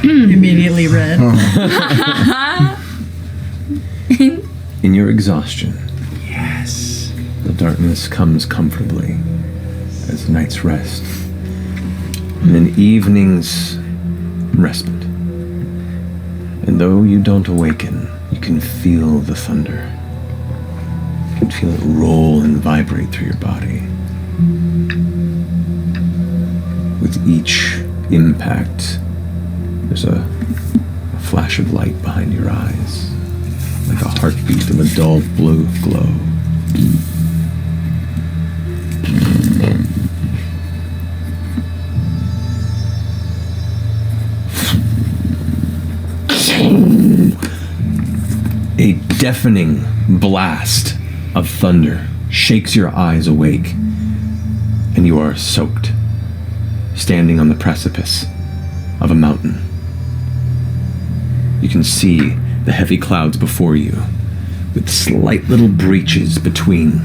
Immediately red. In your exhaustion, Yes. the darkness comes comfortably as night's rest and an evening's respite. And though you don't awaken, you can feel the thunder. You can feel it roll and vibrate through your body. With each impact, there's a flash of light behind your eyes, like a heartbeat of a dull blue glow. A deafening blast of thunder shakes your eyes awake, and you are soaked, standing on the precipice of a mountain. You can see the heavy clouds before you, with slight little breaches between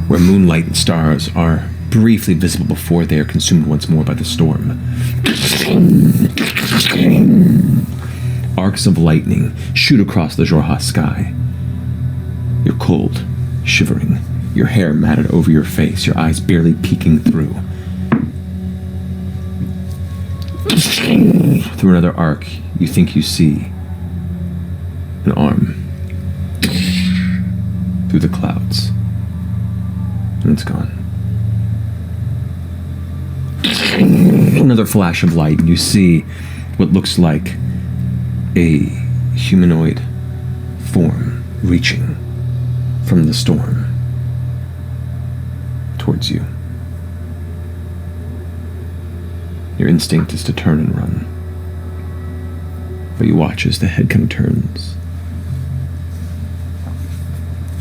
where moonlight and stars are briefly visible before they are consumed once more by the storm. Arcs of lightning shoot across the Jorha sky. You're cold, shivering, your hair matted over your face, your eyes barely peeking through. Through another arc, you think you see an arm through the clouds, and it's gone. Another flash of light, and you see what looks like a humanoid form reaching from the storm towards you. Your instinct is to turn and run, but you watch as the head kind of turns.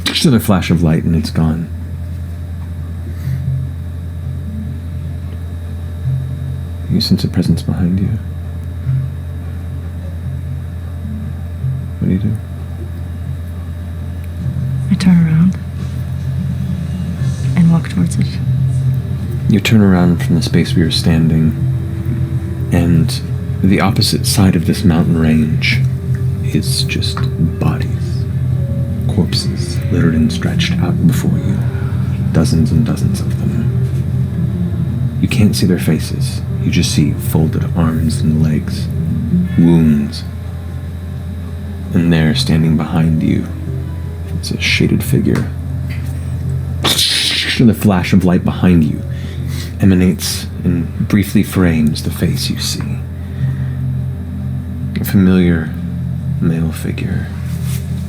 Just another flash of light and it's gone. You sense a presence behind you. What do you do? I turn around and walk towards it. You turn around from the space where you're standing, and the opposite side of this mountain range is just bodies, corpses littered and stretched out before you, dozens and dozens of them. You can't see their faces, you just see folded arms and legs, wounds, and there, standing behind you, it's a shaded figure. And the flash of light behind you emanates and briefly frames the face you see. A familiar male figure,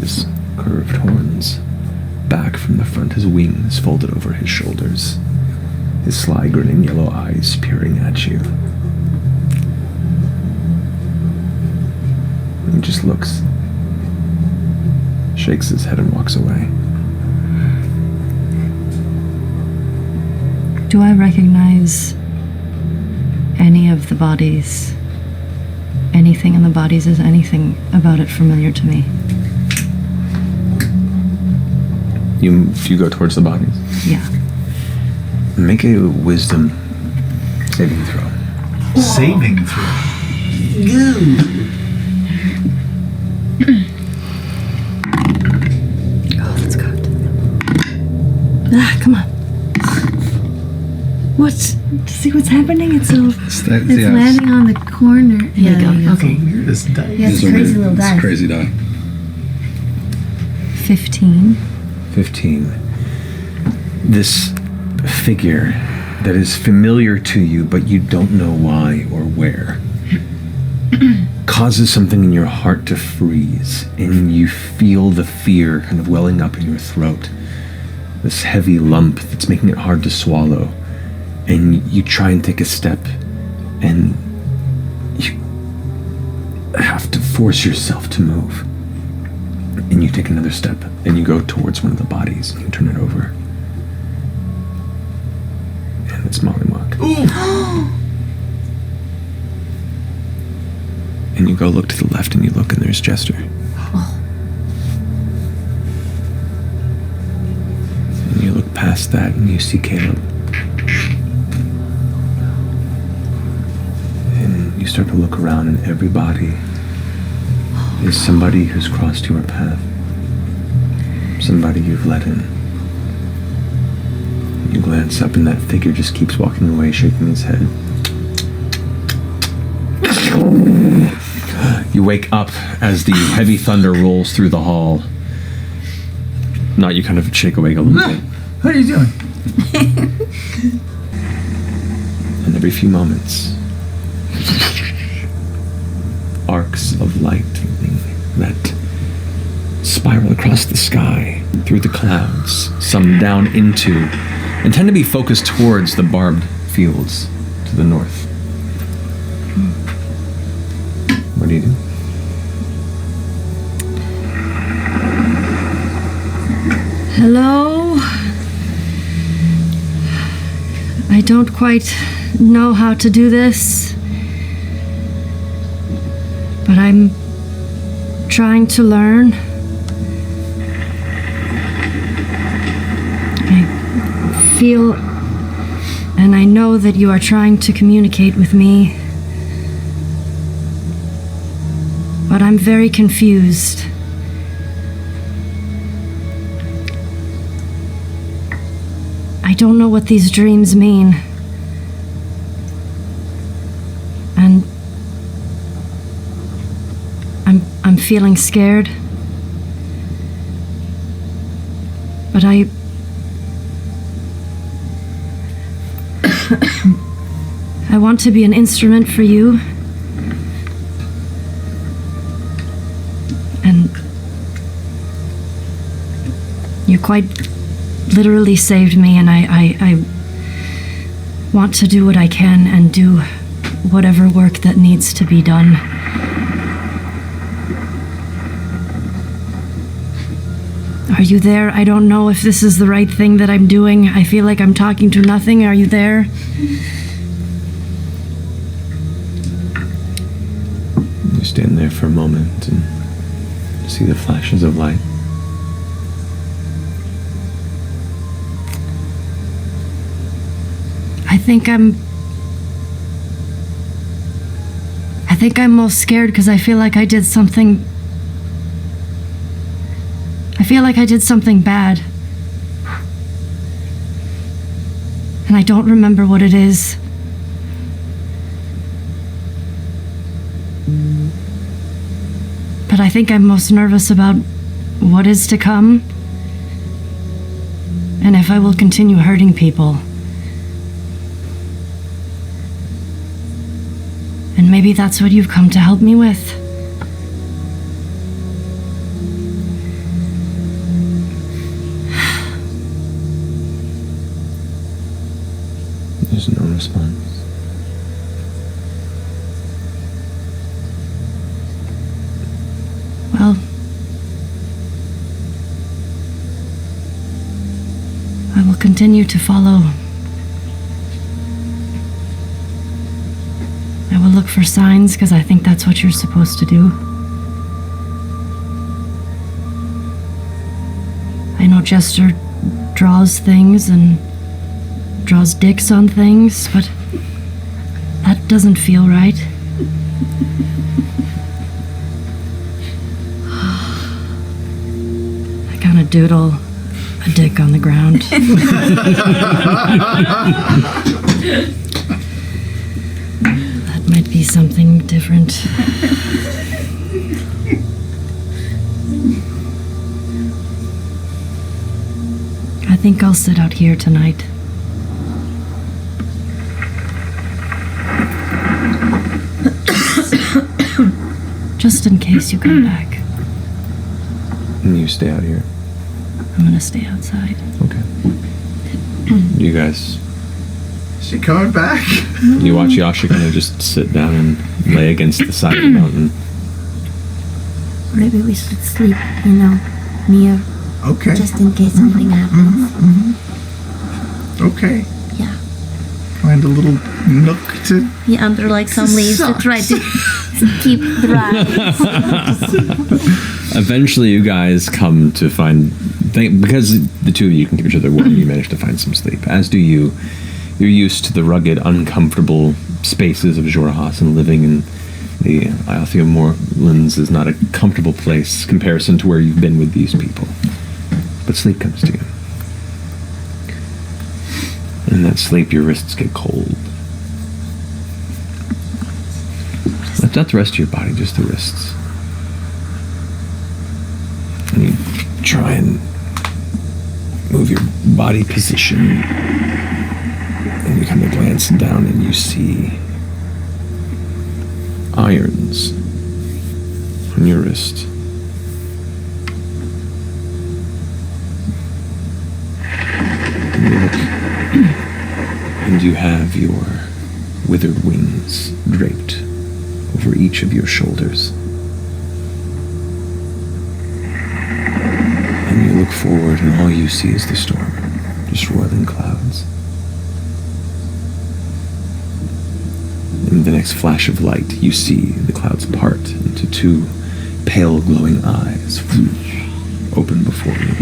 his curved horns back from the front, his wings folded over his shoulders, his sly grinning yellow eyes peering at you. And he just looks, shakes his head and walks away. Do I recognize any of the bodies? Anything in the bodies? Is anything about it familiar to me? Do you go towards the bodies? Yeah. Make a wisdom saving throw. Saving throw. Oh, that's cocked. Ah, come on. See what's happening? It's landing on the corner. Here we go. Okay. Weirdest dice. Yeah, it's a crazy little die. Crazy die. 15. 15. This figure that is familiar to you, but you don't know why or where, causes something in your heart to freeze, and you feel the fear kind of welling up in your throat. This heavy lump that's making it hard to swallow. And you try and take a step, and you have to force yourself to move. And you take another step, and you go towards one of the bodies, and you turn it over. And it's Molly Mock. And you go look to the left, and you look, and there's Jester. And you look past that, and you see Caleb. start to look around, and every body is somebody who's crossed your path. Somebody you've let in. You glance up, and that figure just keeps walking away, shaking his head. You wake up as the heavy thunder rolls through the hall. Not you kind of shake awake a little bit. What are you doing? And every few moments, arcs of light that spiral across the sky, through the clouds, some down into, and tend to be focused towards the barbed fields to the north. What do you do? Hello? I don't quite know how to do this, but I'm trying to learn. I feel and I know that you are trying to communicate with me, but I'm very confused. I don't know what these dreams mean. And I'm feeling scared. But I want to be an instrument for you. And you quite literally saved me, and I want to do what I can and do whatever work that needs to be done. Are you there? I don't know if this is the right thing that I'm doing. I feel like I'm talking to nothing. Are you there? You stand there for a moment and see the flashes of light. I think I'm most scared because I feel like I did something. I feel like I did something bad. And I don't remember what it is. But I think I'm most nervous about what is to come, and if I will continue hurting people. And maybe that's what you've come to help me with. There's no response. Well, I will continue to follow. I will look for signs because I think that's what you're supposed to do. I know Jester draws things and draws dicks on things, but that doesn't feel right. I kind of doodle a dick on the ground. That might be something different. I think I'll sit out here tonight. Just in case you come back. And you stay out here. I'm gonna stay outside. Okay. You guys, Is she coming back? you watch Yasha kind of just sit down and lay against the side of the mountain. Maybe we should sleep, near, Okay. just in case something happens. Okay. Yeah. Find a little nook to. Yeah, under like some leaves to try to keep dry. Eventually, you guys come to find, because the two of you can keep each other warm, you manage to find some sleep. As do you. You're used to the rugged, uncomfortable spaces of Jorahas and living in the Iothia Moorlands is not a comfortable place in comparison to where you've been with these people. But sleep comes to you. And in that sleep, your wrists get cold. Not the rest of your body, just the wrists. And you try and move your body position. And you kind of glance down and you see irons on your wrist. And you look, and you have your withered wings draped over each of your shoulders. And you look forward and all you see is the storm, just roiling clouds. In the next flash of light, you see the clouds part into two pale glowing eyes open before you.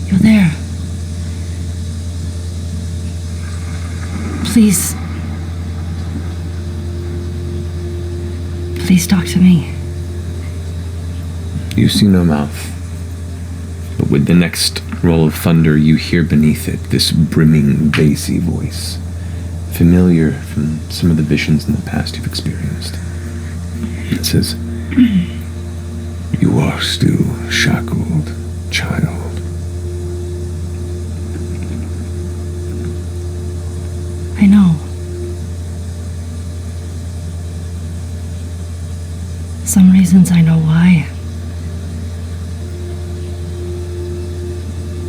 You're there. Please. Please talk to me. You see no mouth, but with the next roll of thunder, you hear beneath it this brimming, bassy voice, familiar from some of the visions in the past you've experienced. It says, "You are still shackled, child." I know. Some reasons I know why.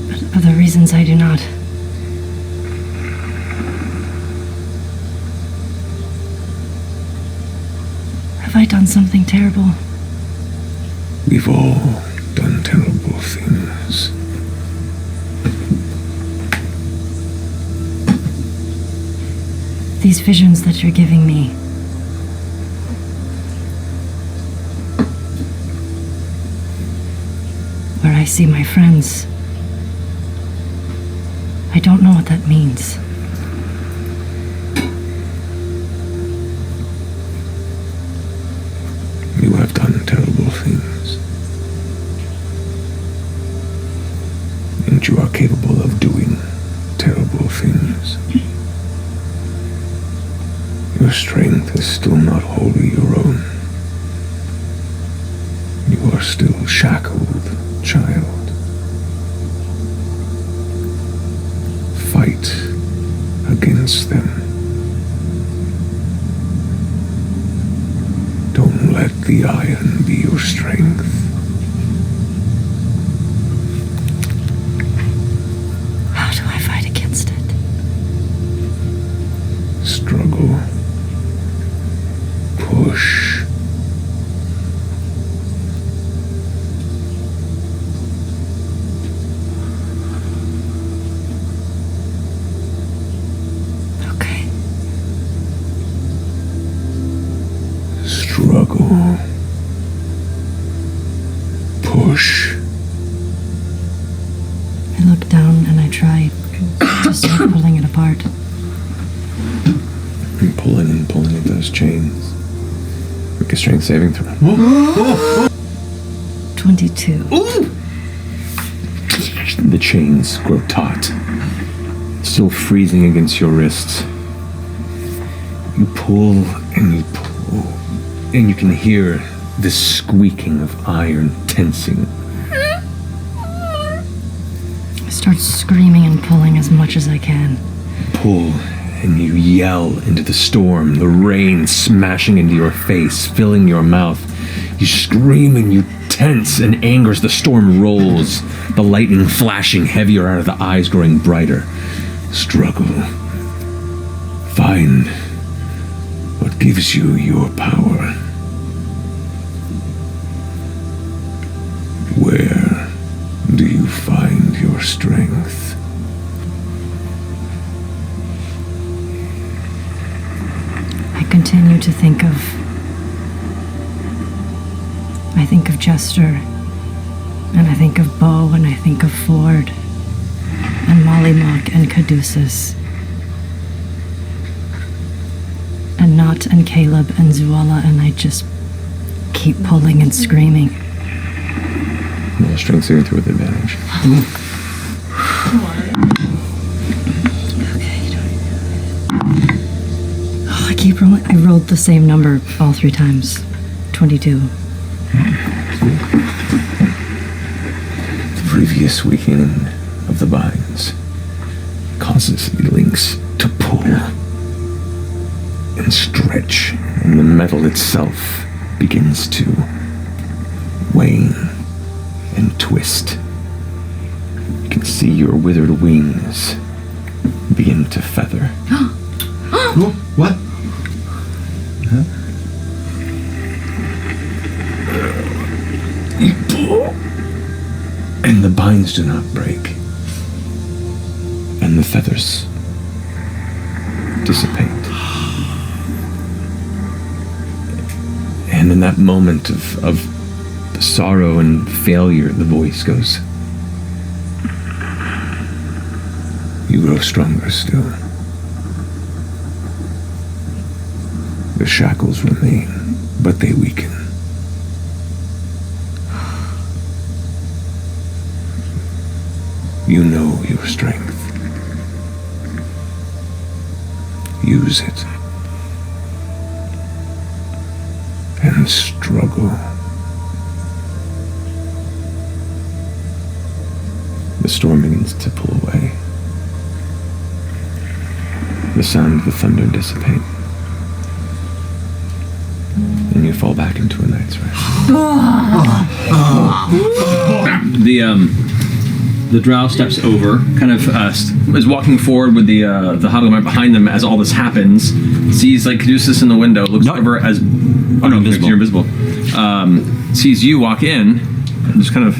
But other reasons I do not. Have I done something terrible? We've all done terrible things. These visions that you're giving me. Where I see my friends. I don't know what that means. You have done terrible things. And you are capable of doing terrible things. Your strength is still not wholly your own. You are still shackled, child. Fight against them. Don't let the iron be your strength. How do I fight against it? Struggle. Push. Okay. Struggle. Push. I look down and I try to start pulling it apart. And pulling at those chains. Make a strength saving throw. 22. The chains grow taut, still freezing against your wrists. You pull and you pull, and you can hear the squeaking of iron tensing. I start screaming and pulling as much as I can. Pull, and you yell into the storm, the rain smashing into your face, filling your mouth. You scream and you tense in anger as the storm rolls, the lightning flashing heavier out of the eyes, growing brighter. Struggle. Find what gives you your power. Where do you find your strength? I continue to think of... I think of Jester, and I think of Bo, and I think of Ford. and Mollymock and Caduceus. And Nott and Caleb and Zuala, and I just keep pulling and screaming. Roll strength saving throw with advantage. Oh, I keep rolling. I rolled the same number all 3 times. 22. The previous weakening of the binds causes the links to pull and stretch, and the metal itself begins to wane and twist. You can see your withered wings begin to feather. Oh, what? Huh? You pull, and the binds do not break, and the feathers dissipate. And in that moment of sorrow and failure, the voice goes, "You grow stronger still. The shackles remain, but they weaken. You know your strength. Use it. And struggle." The storm begins to pull away. The sound of the thunder dissipate. And you fall back into a night's rest. The drow steps over, kind of is walking forward with the Hadelmite behind them as all this happens. Sees like Caduceus in the window, looks over as you're invisible. Sees you walk in, and just kind of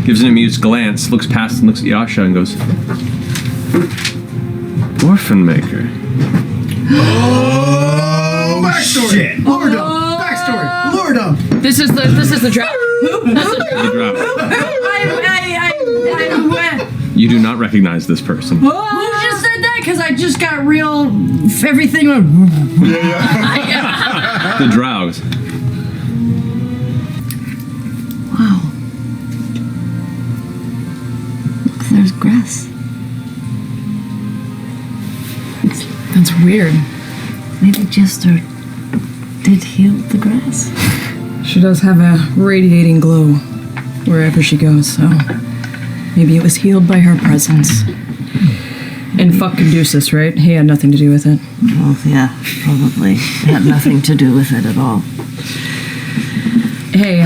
gives an amused glance, looks past and looks at Yasha and goes, "Orphan Maker." Oh, backstory. Shit. Lordum. Backstory. Lordum. This is the drow. The drow. You do not recognize this person. Who just said that? Because I just got real. Everything went. The drows. Wow. Look, there's grass. That's weird. Maybe Jester did heal the grass. She does have a radiating glow wherever she goes, so maybe it was healed by her presence. And fuck Caduceus, right? He had nothing to do with it. Well, yeah, probably. It had nothing to do with it at all. Hey,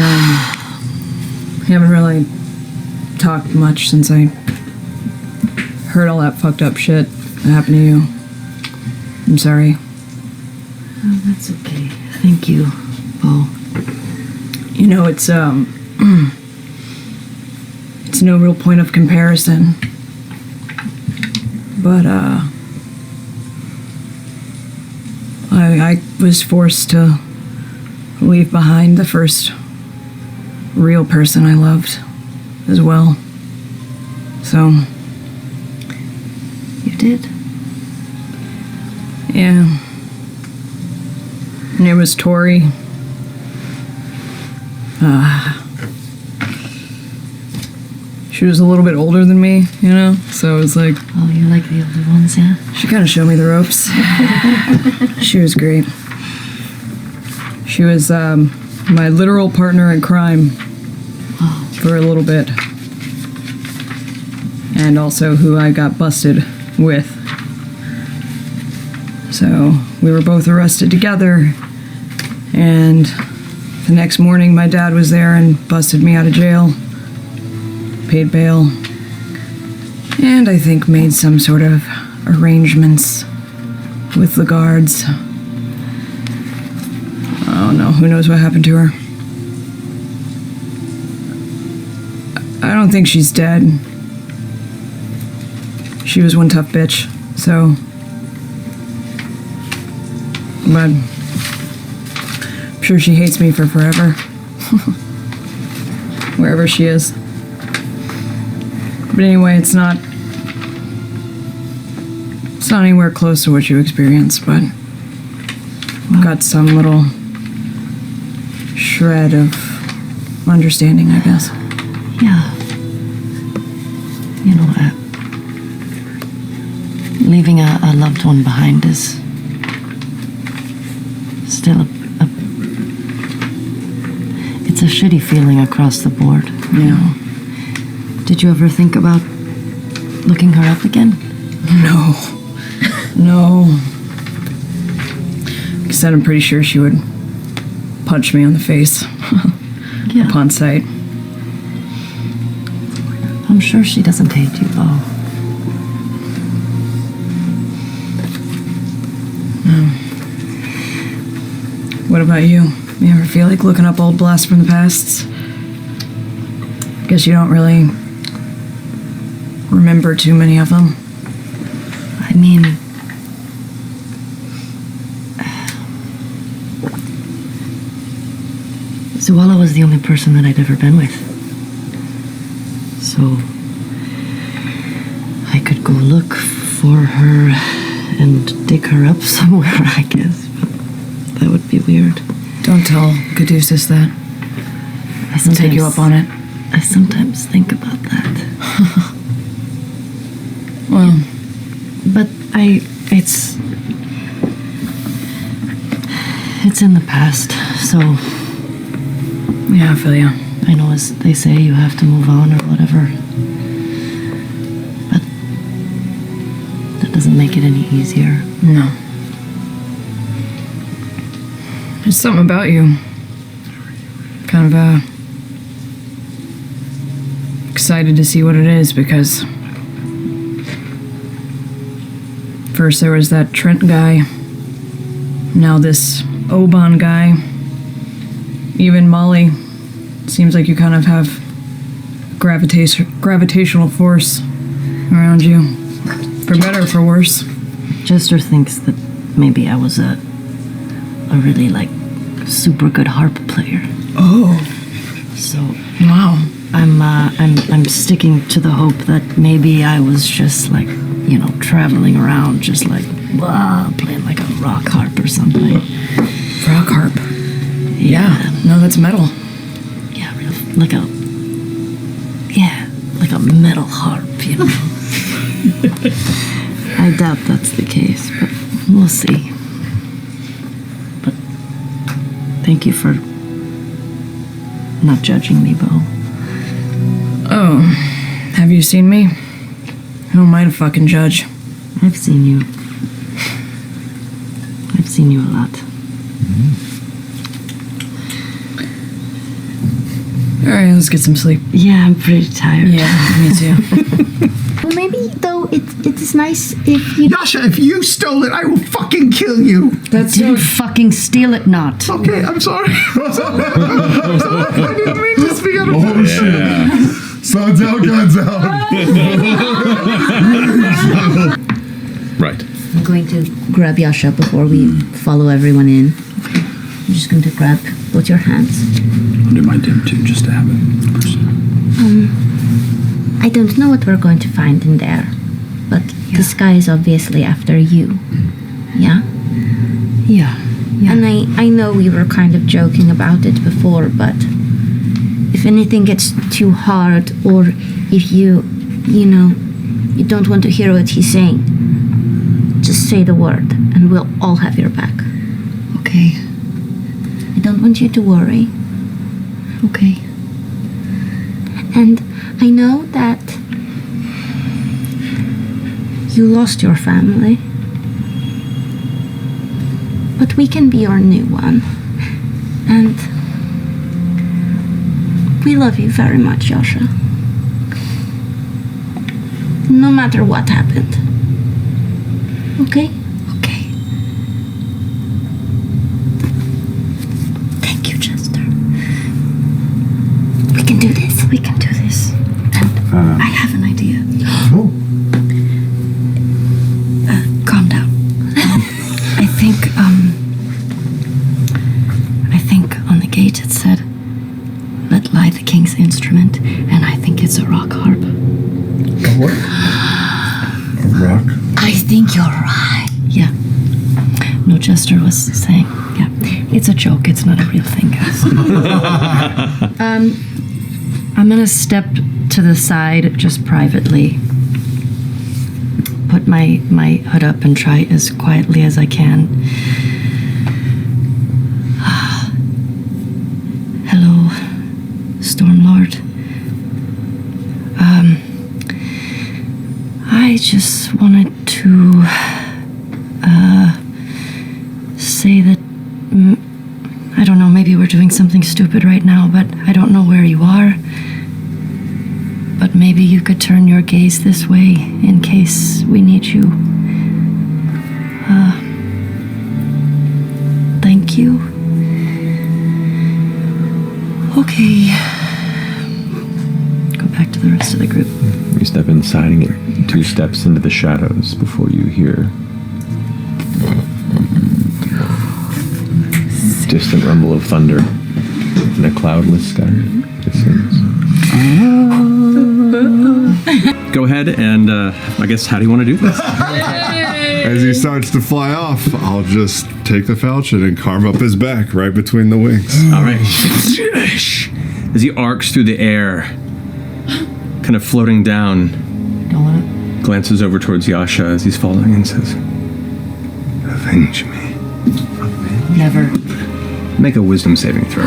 haven't really talked much since I heard all that fucked up shit that happened to you. I'm sorry. Oh, that's okay. Thank you, Bo. You know, it's no real point of comparison. But, I was forced to leave behind the first real person I loved as well. So. You did? Yeah. Her name was Tori. She was a little bit older than me, you know? So it was like... Oh, you like the older ones, yeah? She kind of showed me the ropes. She was great. She was my literal partner in crime for a little bit. And also who I got busted with. So we were both arrested together. And the next morning my dad was there and busted me out of jail. Paid bail. And I think made some sort of arrangements with the guards. Oh no, who knows what happened to her. I don't think she's dead. She was one tough bitch, so... But I'm sure she hates me for forever. Wherever she is. But anyway, it's not It's not anywhere close to what you experienced, but got some little shred of understanding, I guess. Yeah. You know, leaving a loved one behind is still it's a shitty feeling across the board. Yeah. Did you ever think about looking her up again? No. Because then I'm pretty sure she would punch me on the face upon sight. I'm sure she doesn't hate you, though. What about you? You ever feel like looking up old blasts from the past? Guess you don't really remember too many of them. I mean, Zuala was the only person that I'd ever been with. So I could go look for her and dig her up somewhere, I guess. But that would be weird. Don't tell Caduceus that. I'll take you up on it. I sometimes think about that. Well, but it's in the past, so yeah, I feel you. I know, as they say, you have to move on or whatever. But that doesn't make it any easier. No. There's something about you. Kind of excited to see what it is, because first there was that Trent guy, now this Obann guy, even Molly. Seems like you kind of have gravitational force around you, for better or for worse. Jester thinks that maybe I was a really, super good harp player. Oh. So Wow. I'm sticking to the hope that maybe I was just traveling around, just playing like a rock harp or something. Rock harp. Yeah. No, that's metal. Yeah, like a metal harp, you know. I doubt that's the case, but we'll see. But thank you for not judging me, Bo. Oh, have you seen me? Who am I to fucking judge? I've seen you. I've seen you a lot. Alright, let's get some sleep. Yeah, I'm pretty tired. Yeah, me too. Well, maybe though it is nice if you. Yasha, if you stole it, I will fucking kill you. That's Didn't fucking steal it, not. Okay, I'm sorry. I'm sorry. I didn't mean to speak out of Oh shit. Sun's out, guns out. Right. I'm going to grab Yasha before we follow everyone in. I'm just going to grab both your hands. I'll do my dim too, just to have it. I don't know what we're going to find in there, but the sky is obviously after you. Yeah? Yeah. And I know we were kind of joking about it before, but if anything gets too hard, or if you don't want to hear what he's saying, just say the word and we'll all have your back. Okay. I don't want you to worry. Okay. And I know that you lost your family, but we can be your new one. And we love you very much, Yasha. No matter what happened. Okay? Okay. Thank you, Chester. We can do this. We can do this. And I have an idea. Oh. Calm down. I think on the gate it said, "Let lie the king's instrument," and I think it's a rock harp. A what? A rock? I think you're Jester was saying. Yeah, it's a joke. It's not a real thing, guys. I'm gonna step to the side just privately. Put my hood up and try as quietly as I can. Hello, Stormlord. I just wanted to say that I don't know, maybe we're doing something stupid right now, but I don't know where you are. But maybe you could turn your gaze this way in case we need you. Thank you. Okay. Go back to the rest of the group. You step inside and get 2 steps into the shadows before you hear distant rumble of thunder in a cloudless sky. Go ahead and I guess, how do you want to do this? As he starts to fly off, I'll just take the falchion and carve up his back right between the wings. All right. As he arcs through the air, kind of floating down, glances over towards Yasha as he's falling and says, Avenge me. Never. make a wisdom saving throw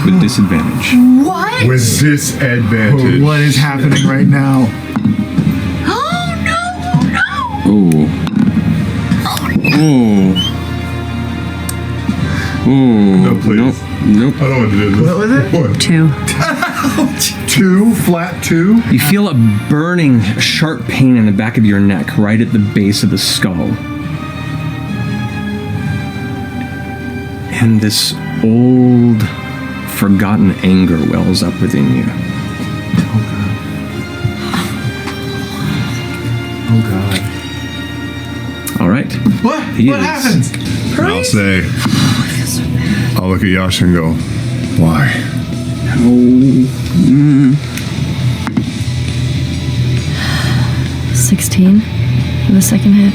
with disadvantage. What? With disadvantage. What is happening right now? Oh no! Ooh. Ooh. Ooh. No, please. Nope. I don't want to do this. What was it? What? 2. 2? Flat 2? You feel a burning, sharp pain in the back of your neck, right at the base of the skull. And this old, forgotten anger wells up within you. Oh, God. All right. What? He What is. happens? I'll say, I'll look at Yasha and go, why? 16 for the second hit.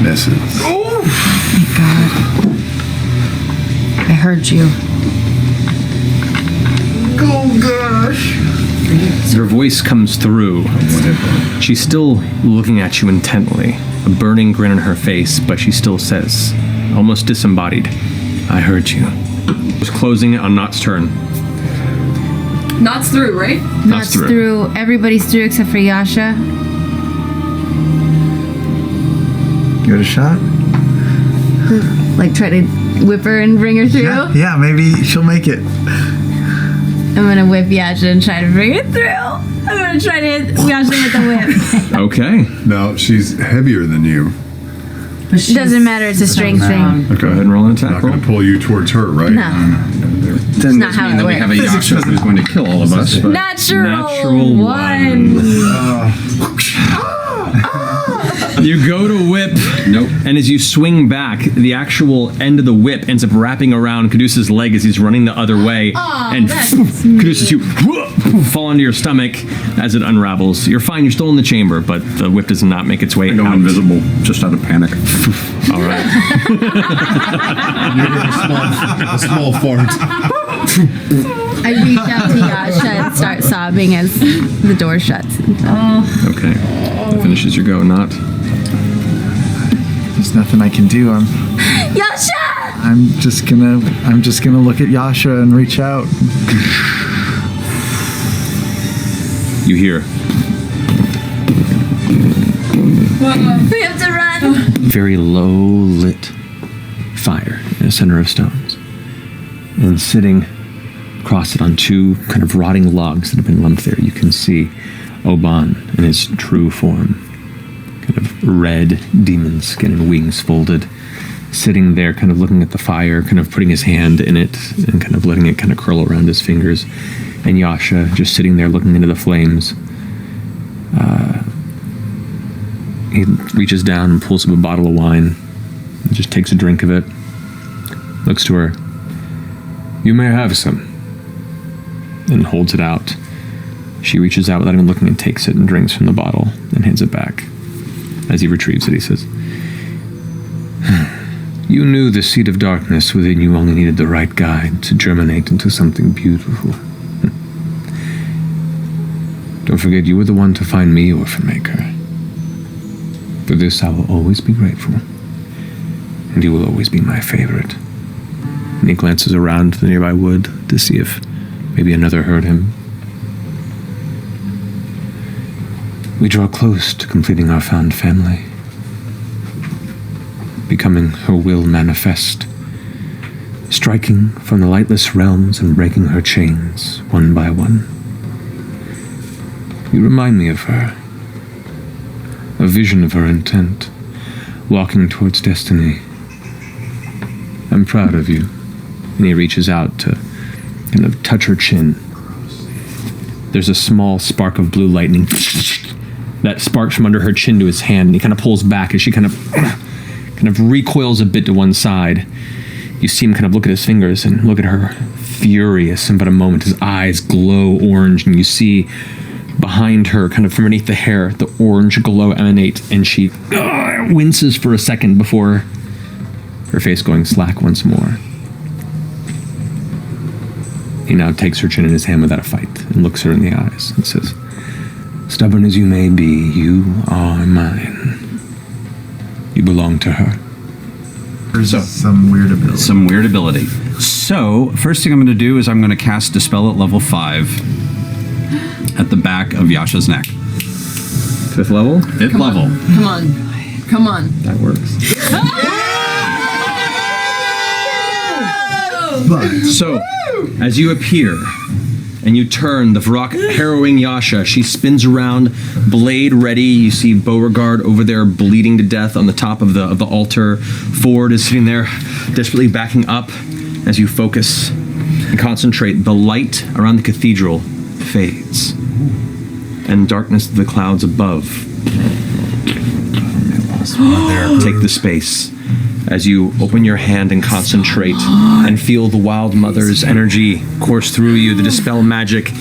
Misses. Thank God. I heard you. Oh gosh. Her voice comes through. She's still looking at you intently, a burning grin on her face, but she still says, almost disembodied, I heard you. Just closing it on Nott's turn. Knots through, right? Nott's through. Everybody's through except for Yasha. Give it a shot. Like try to whip her and bring her through. Yeah, maybe she'll make it. I'm gonna whip Yasha and try to bring it through. I'm gonna try to hit Yasha with the whip. Okay. Now, she's heavier than you. It doesn't matter, it's a strength thing. Go ahead and roll an Not attack going roll. to pull you towards her, right? No. Then not does how mean it that we have a works. Yasha who's going to kill all of us. But Natural one. You go to whip. Nope. And as you swing back, the actual end of the whip ends up wrapping around Caduceus' leg as he's running the other way. And Caduceus, you fall onto your stomach as it unravels. You're fine, you're still in the chamber, but the whip does not make its way I go out. invisible just out of panic. All right. A small fart. I reach out to Yasha and start sobbing as the door shuts. Okay. That finishes your go, Not. There's nothing I can do. Yasha! I'm just gonna look at Yasha and reach out. You hear We have to run. very low lit fire in the center of stones. And sitting across it on 2 kind of rotting logs that have been lumped there, you can see Obon in his true form. Kind of red demon skin and wings folded, sitting there kind of looking at the fire, kind of putting his hand in it and kind of letting it kind of curl around his fingers. And Yasha just sitting there looking into the flames. He reaches down and pulls up a bottle of wine and just takes a drink of it. Looks to her. You may have some. And holds it out. She reaches out without even looking and takes it and drinks from the bottle and hands it back. As he retrieves it, he says, You knew the seed of darkness within you only needed the right guide to germinate into something beautiful. Don't forget, you were the one to find me, Orphan Maker. For this, I will always be grateful. And you will always be my favorite. And he glances around the nearby wood to see if maybe another heard him. We draw close to completing our found family. Becoming her will manifest. Striking from the lightless realms and breaking her chains one by one. You remind me of her. A vision of her intent, walking towards destiny. I'm proud of you. And he reaches out to kind of touch her chin. There's a small spark of blue lightning that sparks from under her chin to his hand, and he kind of pulls back as she kind of recoils a bit to one side. You see him kind of look at his fingers and look at her, furious in but a moment. His eyes glow orange, and you see behind her, kind of from beneath the hair, the orange glow emanate, and she winces for a second before her face going slack once more. He now takes her chin in his hand without a fight and looks her in the eyes and says, "Stubborn as you may be, you are mine. You belong to her." So, some weird ability. So, first thing I'm going to do is I'm going to cast Dispel at level 5 at the back of Yasha's neck. 5th level? 5th level. Come on. That works. So, as you appear and you turn, the Varrock harrowing Yasha, she spins around, blade ready. You see Beauregard over there bleeding to death on the top of the altar. Ford is sitting there, desperately backing up as you focus and concentrate. The light around the cathedral fades, and darkness of the clouds above take the space as you open your hand and concentrate and feel the Wild Mother's energy course through you. The dispel magic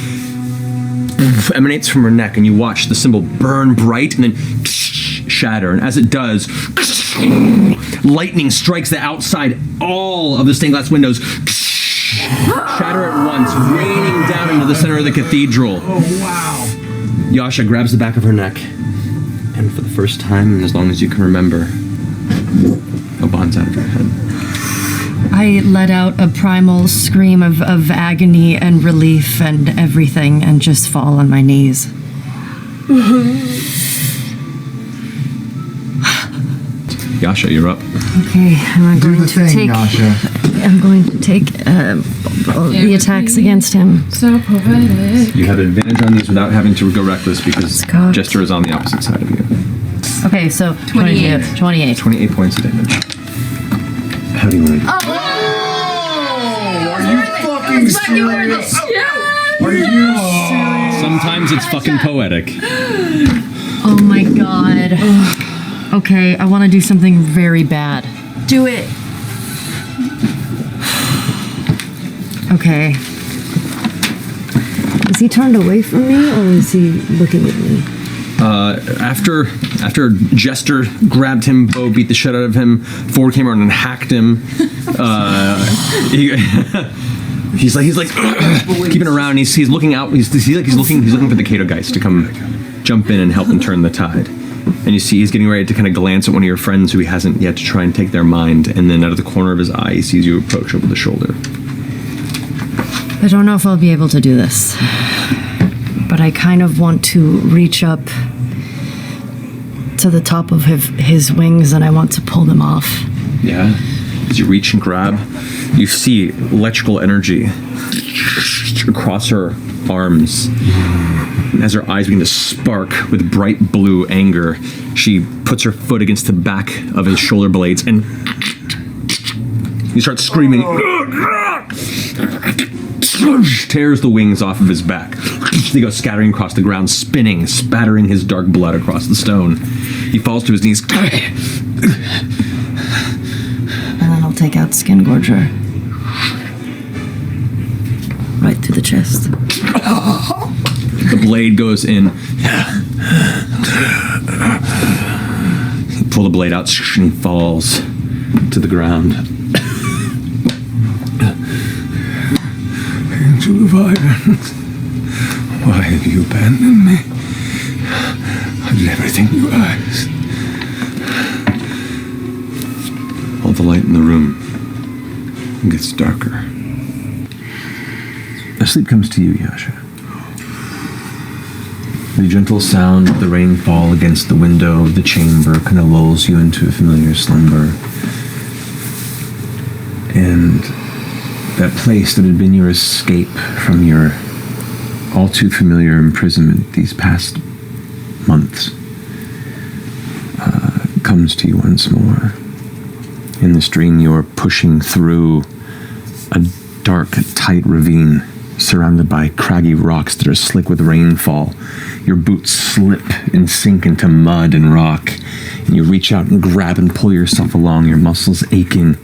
emanates from her neck, and you watch the symbol burn bright and then shatter. And as it does, lightning strikes the outside, all of the stained glass windows shatter at once, raining down into the center of the cathedral. Oh, wow. Yasha grabs the back of her neck, and for the first time, and as long as you can remember, Obon's out of her head. I let out a primal scream of agony and relief and everything and just fall on my knees. Yasha, you're up. Okay, I'm going to take Yasha. I'm going to take the attacks against him. So poetic. You have advantage on these without having to go reckless because cocked. Jester is on the opposite side of you. Okay, so 28. 28 points of damage. How do you want to do it? Are you fucking serious? Are you serious? Sometimes it's fucking poetic. Oh my god. Okay, I want to do something very bad. Do it. Okay. Is he turned away from me or is he looking at me? After Jester grabbed him, Bo beat the shit out of him, Ford came around and hacked him. He's like keeping around. He's looking out. He's looking for the Cato Geist to come jump in and help him turn the tide. And you see he's getting ready to kind of glance at one of your friends who he hasn't yet to try and take their mind. And then out of the corner of his eye, he sees you approach over the shoulder. I don't know if I'll be able to do this, but I kind of want to reach up to the top of his wings and I want to pull them off. Yeah. As you reach and grab, you see electrical energy across her arms. And as her eyes begin to spark with bright blue anger, she puts her foot against the back of his shoulder blades and he starts screaming. Tears the wings off of his back. They go scattering across the ground, spinning, spattering his dark blood across the stone. He falls to his knees. And then I'll take out Skin Gorger. Right through the chest. The blade goes in. You pull the blade out and he falls to the ground. Angel of Iron, why have you abandoned me? I did everything you asked. All the light in the room gets darker. A sleep comes to you, Yasha. The gentle sound of the rainfall against the window of the chamber kind of lulls you into a familiar slumber. And that place that had been your escape from your all too familiar imprisonment these past months comes to you once more. In this dream, you're pushing through a dark, tight ravine surrounded by craggy rocks that are slick with rainfall. Your boots slip and sink into mud and rock, and you reach out and grab and pull yourself along, your muscles aching.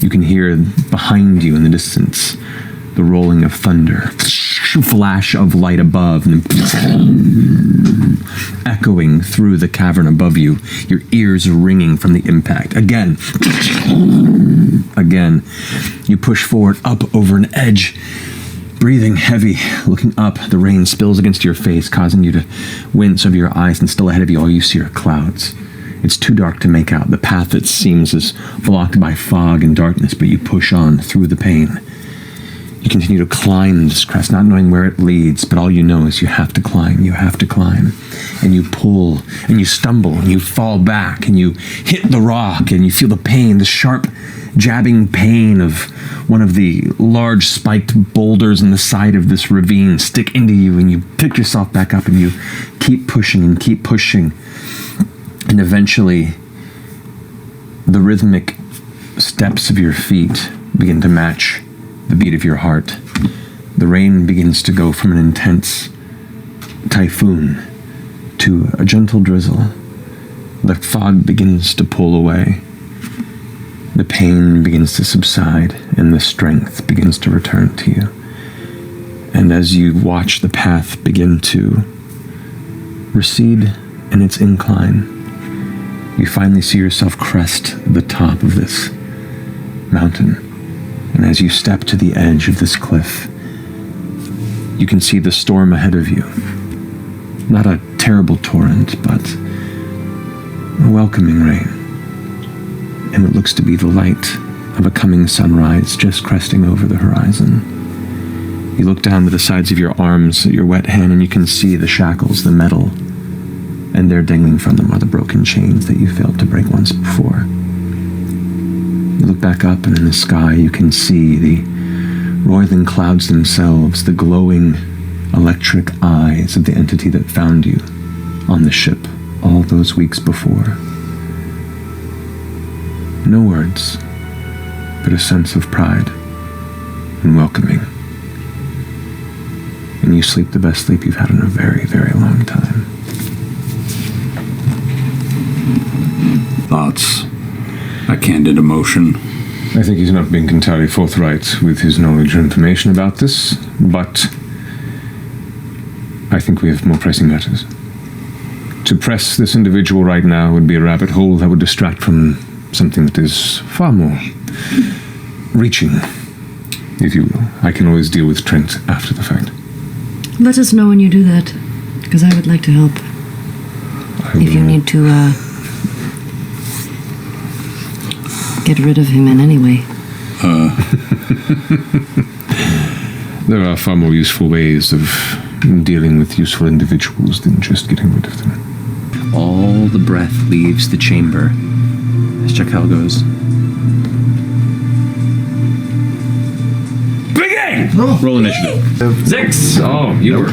You can hear behind you in the distance the rolling of thunder, flash of light above, and then echoing through the cavern above you, your ears ringing from the impact. Again, you push forward, up over an edge, breathing heavy, looking up. The rain spills against your face, causing you to wince over your eyes, and still ahead of you, all you see are clouds. It's too dark to make out the path that seems as blocked by fog and darkness, but you push on through the pain. You continue to climb this crest, not knowing where it leads, but all you know is you have to climb, and you pull, and you stumble, and you fall back, and you hit the rock, and you feel the pain, the sharp, jabbing pain of one of the large spiked boulders in the side of this ravine stick into you, and you pick yourself back up, and you keep pushing, and eventually the rhythmic steps of your feet begin to match the beat of your heart. The rain begins to go from an intense typhoon to a gentle drizzle. The fog begins to pull away. The pain begins to subside, and the strength begins to return to you. And as you watch the path begin to recede in its incline, you finally see yourself crest the top of this mountain. And as you step to the edge of this cliff, you can see the storm ahead of you. Not a terrible torrent, but a welcoming rain. And it looks to be the light of a coming sunrise just cresting over the horizon. You look down to the sides of your arms, your wet hand, and you can see the shackles, the metal, and there dangling from them are the broken chains that you failed to break once before. You look back up, and in the sky you can see the roiling clouds themselves, the glowing electric eyes of the entity that found you on the ship all those weeks before. No words, but a sense of pride and welcoming. And you sleep the best sleep you've had in a very, very long time. Thoughts? A candid emotion. I think he's not being entirely forthright with his knowledge or information about this, but I think we have more pressing matters. To press this individual right now would be a rabbit hole that would distract from something that is far more reaching, if you will. I can always deal with Trent after the fact. Let us know when you do that, because I would like to help. If you need to, get rid of him in any way. There are far more useful ways of dealing with useful individuals than just getting rid of them. All the breath leaves the chamber as Jackal goes. Begin! Roll initiative. 6! Oh, you were.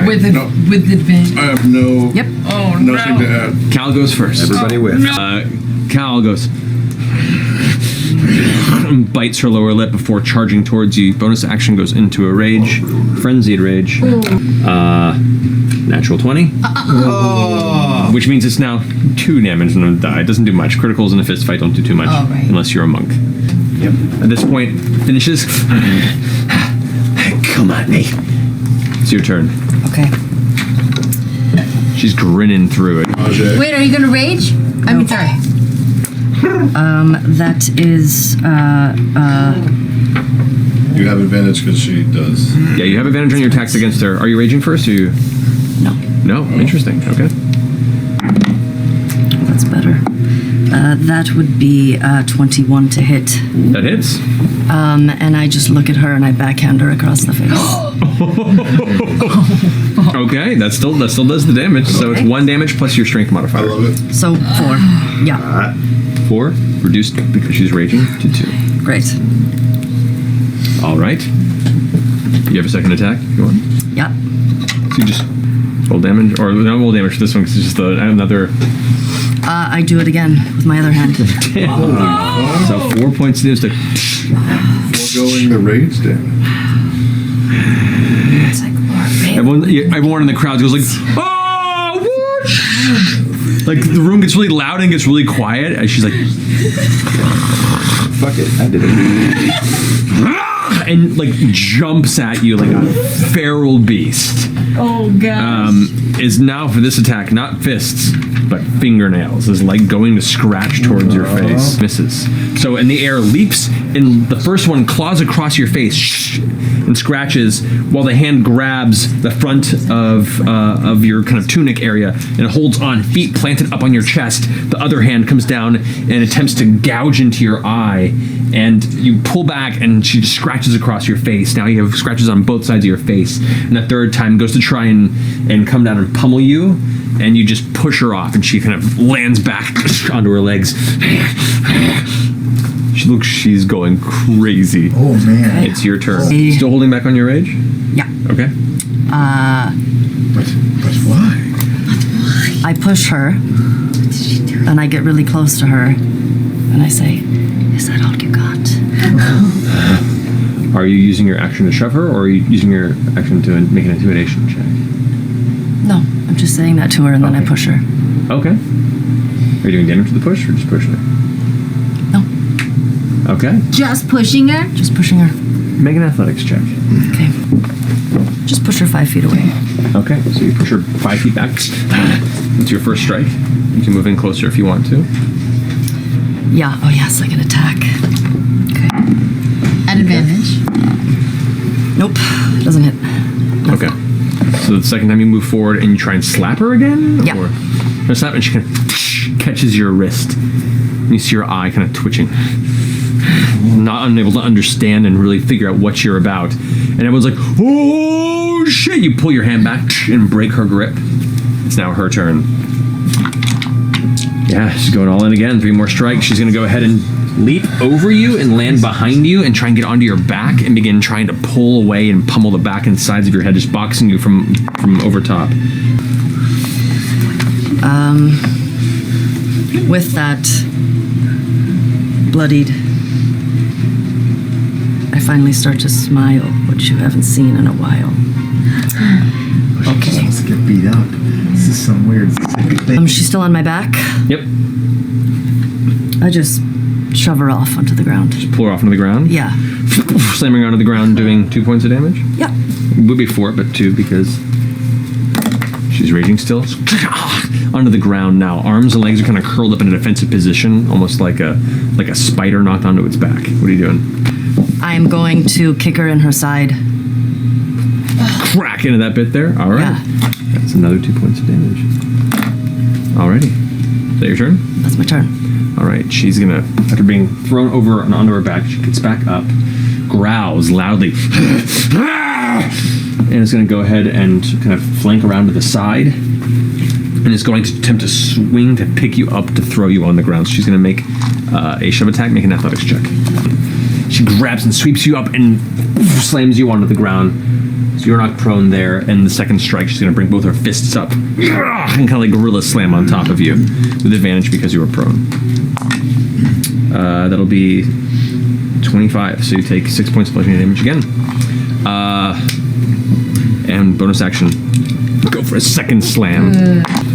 With advantage. I have no. Yep. Oh, nothing to add. Cal goes first. Everybody with. Cal goes. Bites her lower lip before charging towards you. Bonus action goes into a rage. Frenzied rage. Natural 20. Which means it's now 2 damage on the die. It doesn't do much. Criticals in a fist fight don't do too much. Oh, right. Unless you're a monk. Yep. At this point, finishes. Come on, me. It's your turn. Okay. She's grinning through it. Wait, are you gonna rage? I mean, sorry. That is, You have advantage because she does. Yeah, you have advantage on your attacks against her. Are you raging first, or you? No. No? Interesting. Okay. That's better. That would be 21 to hit. That hits. And I just look at her and I backhand her across the face. Okay, that still does the damage. So it's 1 damage plus your strength modifier. I love it. So 4. Yeah. 4 reduced because she's raging to 2. Great. All right. You have a second attack if you want. Yeah. So you just roll damage, or no roll damage for this one because it's just another. I do it again with my other hand. So 4 points of damage to. Foregoing the rage damage. It's like more Everyone in the crowd goes like, "Oh, what?" Like the room gets really loud and gets really quiet as she's like, Fuck it, I did it. and like jumps at you like a feral beast. Oh, God. Is now for this attack not fists but fingernails, is like going to scratch towards your face. Misses. So in the air leaps, and the first one claws across your face and scratches, while the hand grabs the front of your kind of tunic area and holds on, feet planted up on your chest. The other hand comes down and attempts to gouge into your eye, and you pull back and she just scratches across your face. Now you have scratches on both sides of your face, and the third time goes to try and come down and pummel you, and you just push her off and she kind of lands back onto her legs. She's going crazy. Oh, man. It's your turn. Still holding back on your rage? Yeah. Okay. But why? I push her, and I get really close to her, and I say, "Is that all you got?" Are you using your action to shove her, or are you using your action to make an intimidation check? No, I'm just saying that to her, and then I push her. Okay. Are you doing damage to the push, or just pushing her? No, Okay. Just pushing her? just pushing her. Make an athletics check. Okay. Just push her 5 feet away. Okay, so you push her 5 feet back. That's your first strike. You can move in closer if you want to. Yeah. Oh, yeah, second attack. Okay. At advantage. Nope, doesn't hit. Okay. So the second time you move forward and you try and slap her again? Yeah. Or no, slap, and she kind of catches your wrist. And you see her eye kind of twitching. Not unable to understand and really figure out what you're about. And everyone's like, "Oh, shit!" You pull your hand back and break her grip. It's now her turn. Yeah, she's going all in again. 3 more strikes. She's going to go ahead and leap over you and land behind you and try and get onto your back and begin trying to pull away and pummel the back and sides of your head, just boxing you from over top. With that bloodied, I finally start to smile, which you haven't seen in a while. Okay. She wants to get beat up. This is some weird thing. She's still on my back. Yep. I just shove her off onto the ground. Pull her off onto the ground. Yeah. Slamming her onto the ground, doing 2 points of damage. Yeah. Would be 4, but 2 because she's raging still. Onto the ground now. Arms and legs are kind of curled up in a defensive position, almost like a spider knocked onto its back. What are you doing? I'm going to kick her in her side. Crack into that bit there. All right. Yeah. That's another 2 points of damage. Alrighty. Is that your turn? That's my turn. All right. She's gonna, after being thrown over and onto her back, she gets back up, growls loudly, and is gonna go ahead and kind of flank around to the side, and is going to attempt to swing to pick you up to throw you on the ground. So she's gonna make a shove attack. Make an athletics check. She grabs and sweeps you up and slams you onto the ground. So you're knocked prone there, and the second strike, she's going to bring both her fists up and kind of like gorilla slam on top of you with advantage because you were prone. That'll be 25, so you take 6 points of bludgeoning damage again. And bonus action, go for a second slam.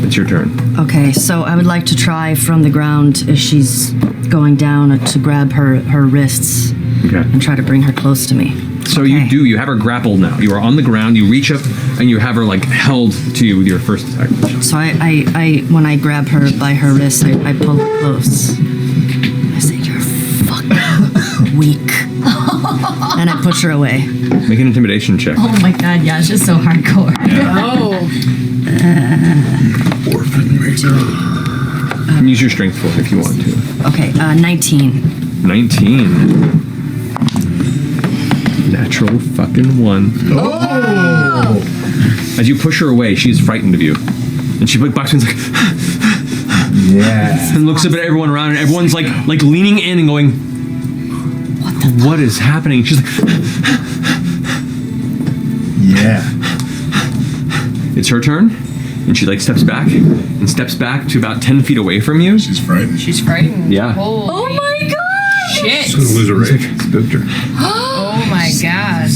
It's your turn. Okay, so I would like to try from the ground as she's going down to grab her wrists and try to bring her close to me. So you have her grappled now. You are on the ground, you reach up, and you have her like held to you with your first attack. So I when I grab her by her wrist, I pull her close. weak. And I push her away. Make an intimidation check. Oh my god, Yasha's so hardcore. You can use your strength for it if you want to. Okay, 19. 19. Natural fucking 1. Oh! As you push her away, she's frightened of you. And she backs and like, Yeah. and looks up at everyone around, and everyone's like leaning in and going, what is happening? She's like, Yeah. it's her turn, and she like steps back to about 10 feet away from you. She's frightened. She's frightened. Yeah. Oh my god! Shit! She's gonna lose her rage. Spooked her. Oh my god.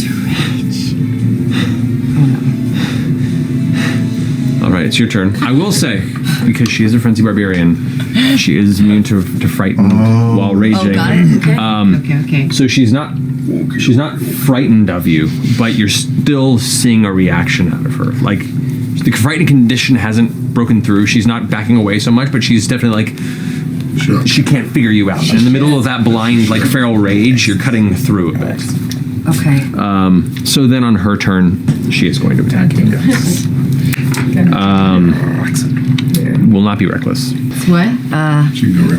All right, it's your turn. I will say, because she is a frenzy barbarian, she is immune to frightened while raging. Oh, got it? Okay. So she's not frightened of you, but you're still seeing a reaction out of her. Like the frightening condition hasn't broken through. She's not backing away so much, but she's definitely like she can't figure you out. And in the middle of that blind, like feral rage, you're cutting through a bit. Okay. So then on her turn, she is going to attack you. Will not be reckless. What?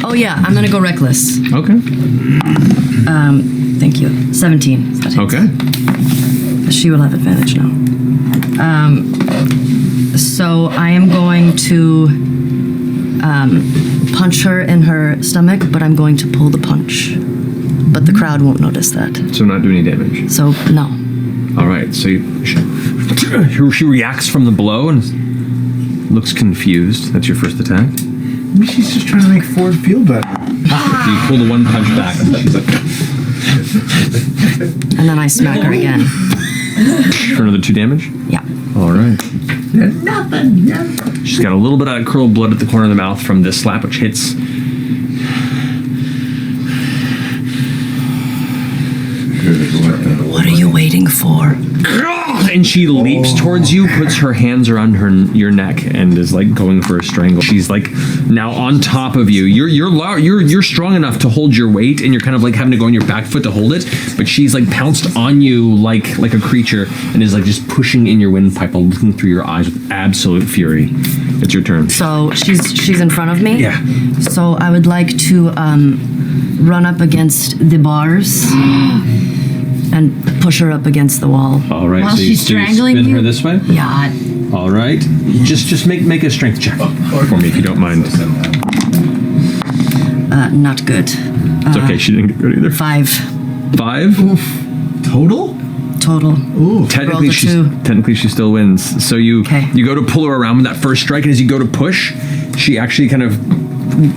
Oh yeah, I'm gonna go reckless. Okay. Thank you. 17. That hits. Okay. She will have advantage now. So I am going to punch her in her stomach, but I'm going to pull the punch. But the crowd won't notice that. So not do any damage. So no. All right. So she reacts from the blow and looks confused. That's your first attack. Maybe she's just trying to make Ford feel better. So you pull the one punch back, and she's like, And then I smack her again. for another 2 damage. Yeah. All right. Nothing. Yeah. She's got a little bit of curled blood at the corner of the mouth from this slap, which hits. What are you waiting for? And she leaps towards you, puts her hands around your neck, and is like going for a strangle. She's like now on top of you. You're strong enough to hold your weight, and you're kind of like having to go on your back foot to hold it. But she's like pounced on you like a creature, and is like just pushing in your windpipe, looking through your eyes with absolute fury. It's your turn. So she's in front of me? Yeah. So I would like to run up against the bars and push her up against the wall. All right. While so she's so you strangling spin you? her this way. Yeah. All right. Just make a strength check for me if you don't mind. Not good. It's okay. She didn't get good either. 5 5. Total? total. Technically, she still wins. So you go to pull her around with that first strike, and as you go to push, she actually kind of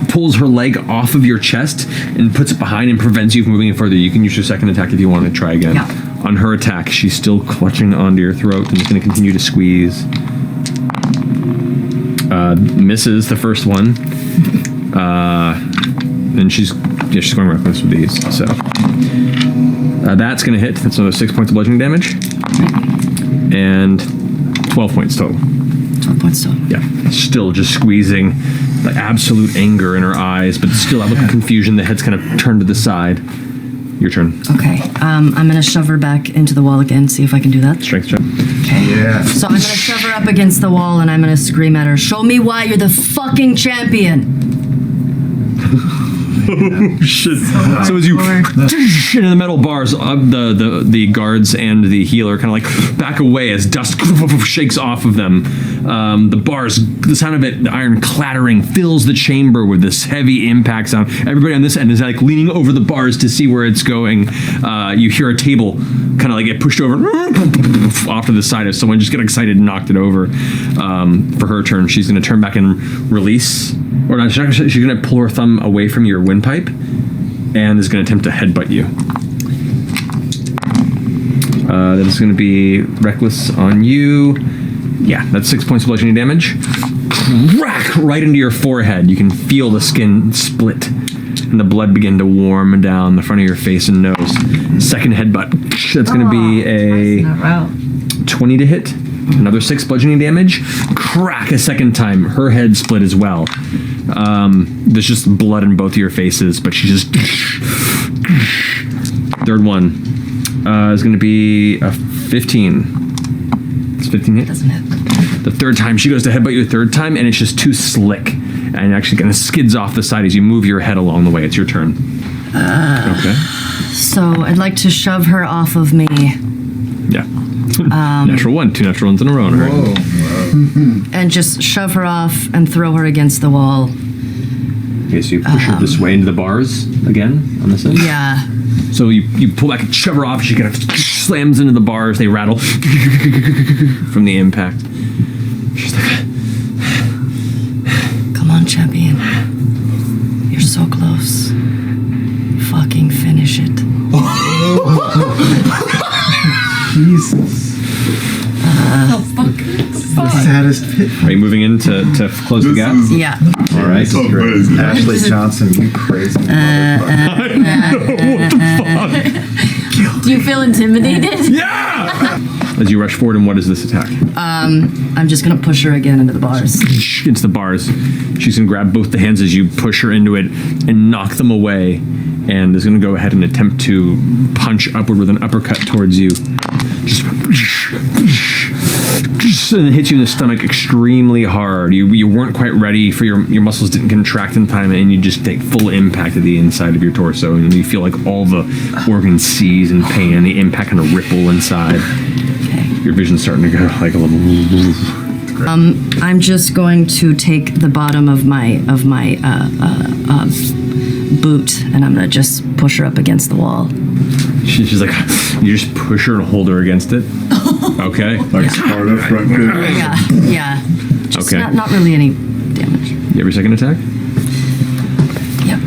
pulls her leg off of your chest and puts it behind and prevents you from moving further. You can use your second attack if you want to try again. Yeah. On her attack, she's still clutching onto your throat and is going to continue to squeeze. Misses the first one. And she's going reckless with these. So that's going to hit. That's another 6 points of bludgeoning damage. And 12 points total. 12 points total. Yeah. Still just squeezing, like absolute anger in her eyes, but still that look of confusion. The head's kind of turned to the side. Your turn. Okay. I'm going to shove her back into the wall again, see if I can do that. Strength check. Yeah. So I'm going to shove her up against the wall and I'm going to scream at her, "Show me why you're the fucking champion!" Oh, shit. So as you into the metal bars, the guards and the healer kind of like back away as dust shakes off of them. The bars, the sound of it, the iron clattering fills the chamber with this heavy impact sound. Everybody on this end is like leaning over the bars to see where it's going. You hear a table kind of like get pushed over off to the side as someone just got excited and knocked it over. For her turn, she's going to turn back and release. Or not, she's going to pull her thumb away from your windpipe and is going to attempt to headbutt you. That is going to be reckless on you. Yeah, that's 6 points of bludgeoning damage. Crack right into your forehead. You can feel the skin split and the blood begin to warm down the front of your face and nose. Second headbutt. That's going to be a 20 to hit. Another 6 bludgeoning damage. Crack a second time. Her head split as well. There's just blood in both of your faces, but she just Third one is going to be a 15. It's 15 hit? Doesn't hit. The third time, she goes to headbutt you a third time, and it's just too slick. And actually kind of skids off the side as you move your head along the way. It's your turn. Okay. So I'd like to shove her off of me. Yeah. Natural one. 2 natural ones in a row on her. Whoa. And just shove her off and throw her against the wall. Okay, so you push her this way into the bars again on this end? Yeah. So you pull back and shove her off. She kind of slams into the bars. They rattle from the impact. She's like, Come on, champion. You're so close. Fucking finish it. Jesus. The saddest pit. are you moving in to close the gap? Yeah. All right. So amazing. Ashley Johnson, you crazy motherfucker. Do you feel intimidated? Yeah! As you rush forward, and what is this attack? I'm just gonna push her again into the bars. Into the bars. She's going to grab both the hands as you push her into it and knock them away. And is going to go ahead and attempt to punch upward with an uppercut towards you. And it hits you in the stomach extremely hard. You weren't quite ready for your muscles didn't contract in time, and you just take full impact of the inside of your torso, and you feel like all the organs seize in pain, and the impact kind of ripple inside. Okay. Your vision's starting to go like a little. I'm just going to take the bottom of my boot, and I'm gonna just push her up against the wall. She's like, you just push her and hold her against it. Okay. Like Sparta front kick. Yeah. Just Okay. not really any damage. You have your second attack Yep.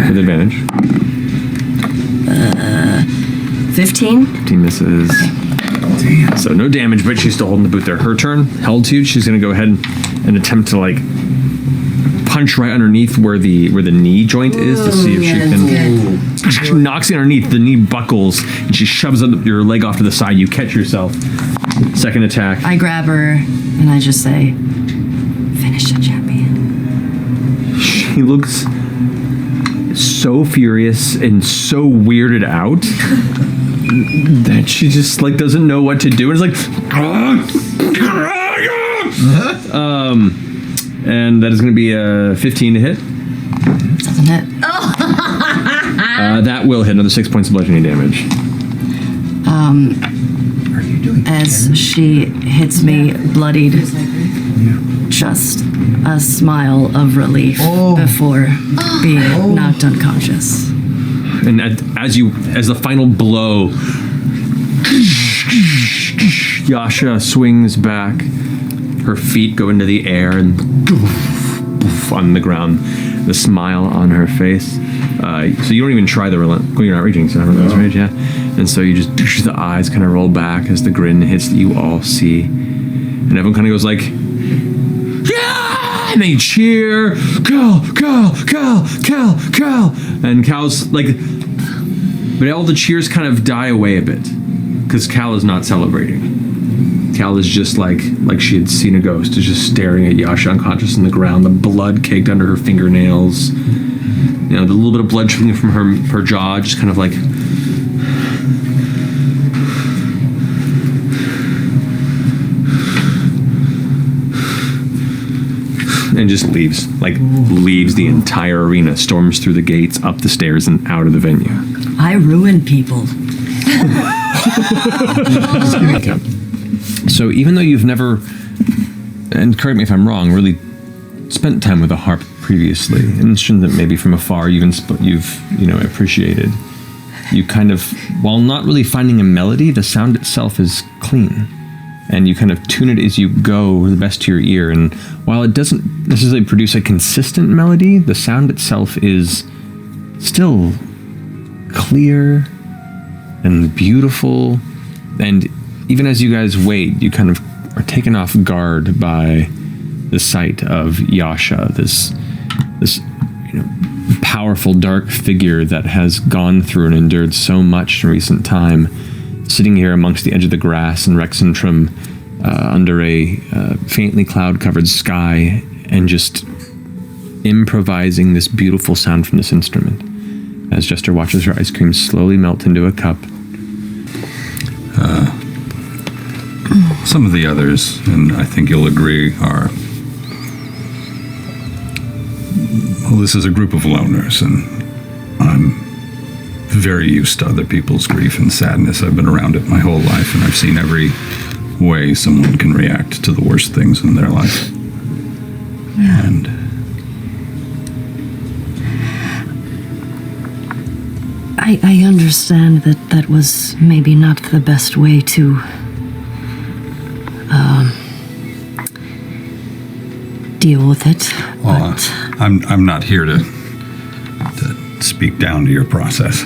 with advantage. 15. 15 misses. So no damage, but she's still holding the boot there. Her turn, held to. She's going to go ahead and attempt to like punch right underneath where the knee joint is to see if she can. She knocks it underneath. The knee buckles, and she shoves your leg off to the side. You catch yourself. Second attack. I grab her and I just say, "Finish it, champion." She looks so furious and so weirded out that she just like doesn't know what to do. And it's like, and that is going to be a 15 to hit. Doesn't hit. That will hit another 6 points of bludgeoning damage. As she hits me bloodied, just a smile of relief before being knocked unconscious. And as the final blow, Yasha swings back. Her feet go into the air and poof, on the ground. The smile on her face. So you don't even try the relent. Well, you're not raging, so I don't know. Rage, yeah. And so you just the eyes kind of roll back as the grin hits that you all see, and everyone kind of goes like, "Yeah!" And they cheer, "Cal, Cal, Cal, Cal, Cal!" And Cal's like, but all the cheers kind of die away a bit because Cal is not celebrating. Cal is just like she had seen a ghost, is just staring at Yasha unconscious on the ground, the blood caked under her fingernails. You know, the little bit of blood dripping from her jaw, just kind of like. And just leaves the entire arena, storms through the gates, up the stairs, and out of the venue. I ruin people. So even though you've never, and correct me if I'm wrong, really spent time with a harp previously, an instrument that maybe from afar you've appreciated, you kind of, while not really finding a melody, the sound itself is clean. And you kind of tune it as you go the best to your ear. And while it doesn't necessarily produce a consistent melody, the sound itself is still clear and beautiful. And even as you guys wait, you kind of are taken off guard by the sight of Yasha, this powerful dark figure that has gone through and endured so much in recent time, sitting here amongst the edge of the grass in Rexentrum, under a faintly cloud-covered sky, and just improvising this beautiful sound from this instrument. as Jester watches her ice cream slowly melt into a cup. Some of the others, and I think you'll agree, are... Well, this is a group of loners, and I'm very used to other people's grief and sadness. I've been around it my whole life, and I've seen every way someone can react to the worst things in their life. Yeah. And I understand that was maybe not the best way to deal with it. well, but I'm not here to speak down to your process.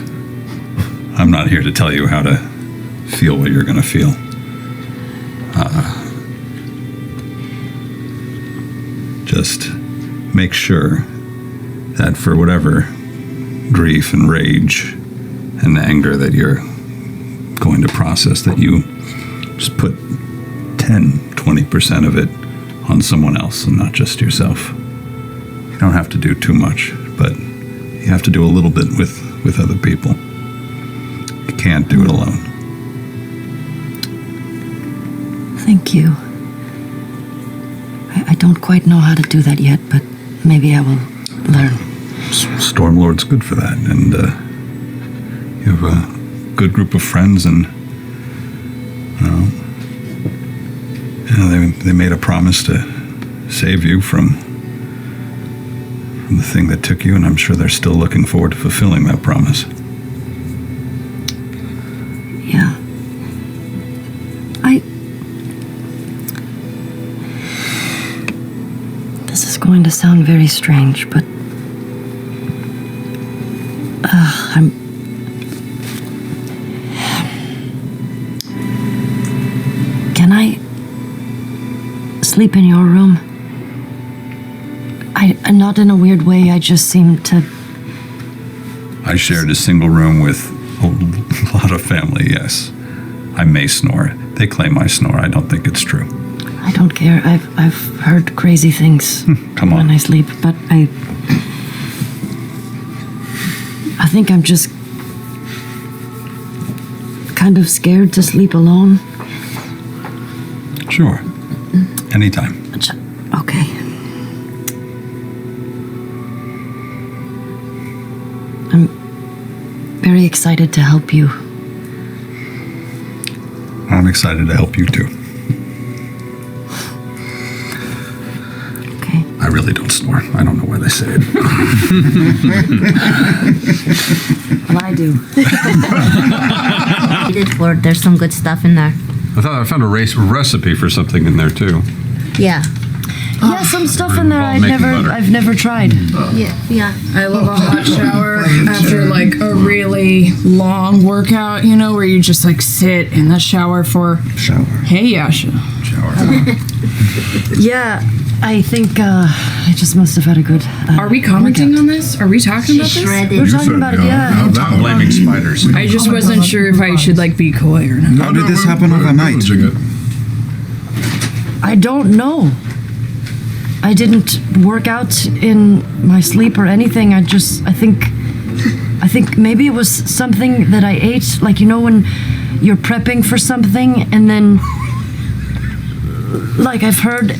I'm not here to tell you how to feel what you're going to feel. Just make sure that for whatever grief and rage and anger that you're going to process, that you just put 10-20% of it on someone else and not just yourself. You don't have to do too much, but you have to do a little bit with other people. You can't do it alone. thank you. I don't quite know how to do that yet, but maybe I will learn. Stormlord's good for that, and you have a good group of friends, and they made a promise to save you from the thing that took you, and I'm sure they're still looking forward to fulfilling that promise. Yeah. This is going to sound very strange, but Can I sleep in your room? Not in a weird way, I just seem to... I shared a single room with a lot of family, yes. I may snore. They claim I snore. I don't think it's true. I don't care. I've heard crazy things Come on. when I sleep, but I think I'm just kind of scared to sleep alone. Sure. Anytime. Okay. I'm very excited to help you. I'm excited to help you too. Okay. I really don't snore. I don't know why they say it. Well, I do. There's some good stuff in there. I thought I found a recipe for something in there too. Yeah. Yeah, some stuff in there Making butter. I've never tried. Yeah. I love a hot shower after like a really long workout, you know, where you just like sit in the shower for... Shower. Hey, Yasha. Shower. Yeah, I think I just must have had a good. Are we commenting on this? Are we talking about this? We're talking about it, yeah. That Blaming spiders. I just wasn't sure if I should like be coy or not. How did this happen overnight? I don't know. I didn't work out in my sleep or anything. I think maybe it was something that I ate. Like, you know, when you're prepping for something and then, like, I've heard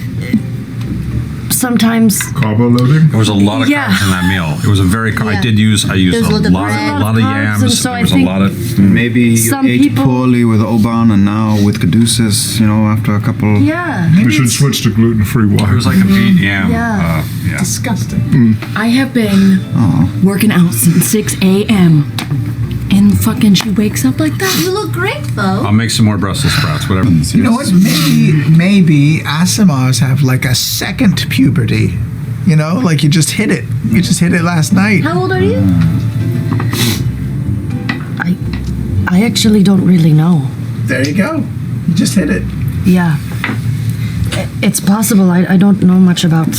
sometimes. Carbo loading? There was a lot of Yeah. carbs in that meal. It was a very. I used There's a a lot of lot bread. of carbs, and yams. so There I was a think lot of. Maybe you Some ate people- poorly with Obann and now with Caduceus, you know, after a couple... Yeah. We should switch to gluten-free It water. was like a beet yam. Yeah. Yeah. Disgusting. I have been working out since 6 a.m. And fucking she wakes up like that. You look great, though. I'll make some more Brussels sprouts. Whatever. You know what? Maybe Asimovs have like a second puberty. You know, like you just hit it. You just hit it last night. How old are you? I actually don't really know. There you go. You just hit it. Yeah. It's possible. I don't know much about.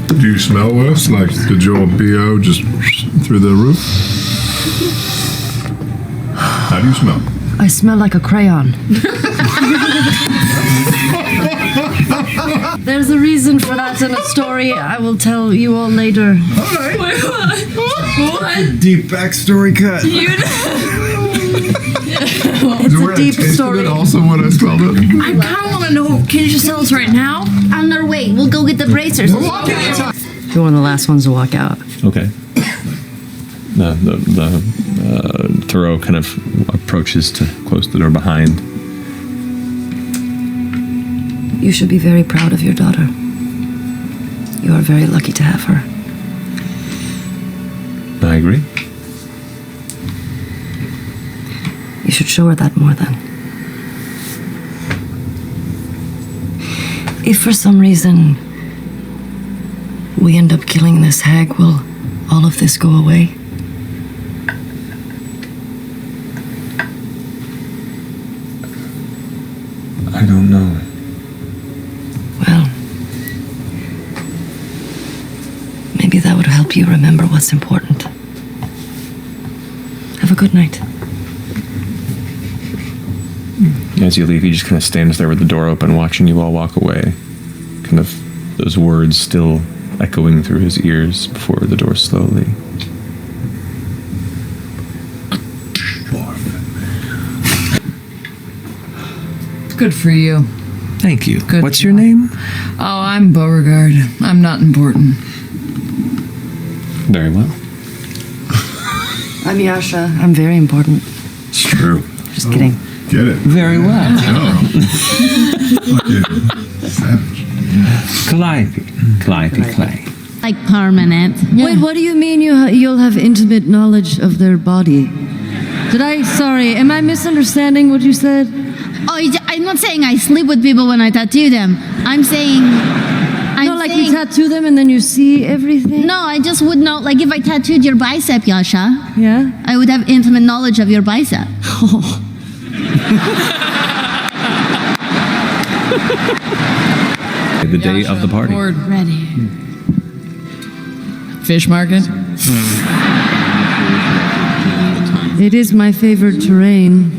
Do you smell worse? Like, did your BO just through the roof? How do you smell? I smell like a crayon. There's a reason for that in a story I will tell you all later. What? Deep backstory cut. It's a deep story. Also, what I spelled it. I kind of want to know. Can you just tell us right now? On our way. We'll go get the bracers. You're one of the last ones to walk out. Okay. The Thoreau kind of approaches to close the door behind. You should be very proud of your daughter. You are very lucky to have her. I agree. You should show her that more then. If for some reason we end up killing this hag, will all of this go away? I don't know. Well, maybe that would help you remember what's important. Have a good night. As you leave, he just kind of stands there with the door open, watching you all walk away. Kind of those words still echoing through his ears before the door slowly. Good for you. Thank you. Good. What's your name? Oh, I'm Beauregard. I'm not important. Very well. I'm Yasha. I'm very important. It's true. Just kidding. Get it. Very well. Savage. Calliope. Like permanent. Wait, what do you mean you'll have intimate knowledge of their body? Sorry, am I misunderstanding what you said? Oh, I'm not saying I sleep with people when I tattoo them. I'm saying... You tattoo them and then you see everything? No, I just would know, like if I tattooed your bicep, Yasha, Yeah? I would have intimate knowledge of your bicep. The day of the party. Board. Ready. Fish market. It is my favorite terrain.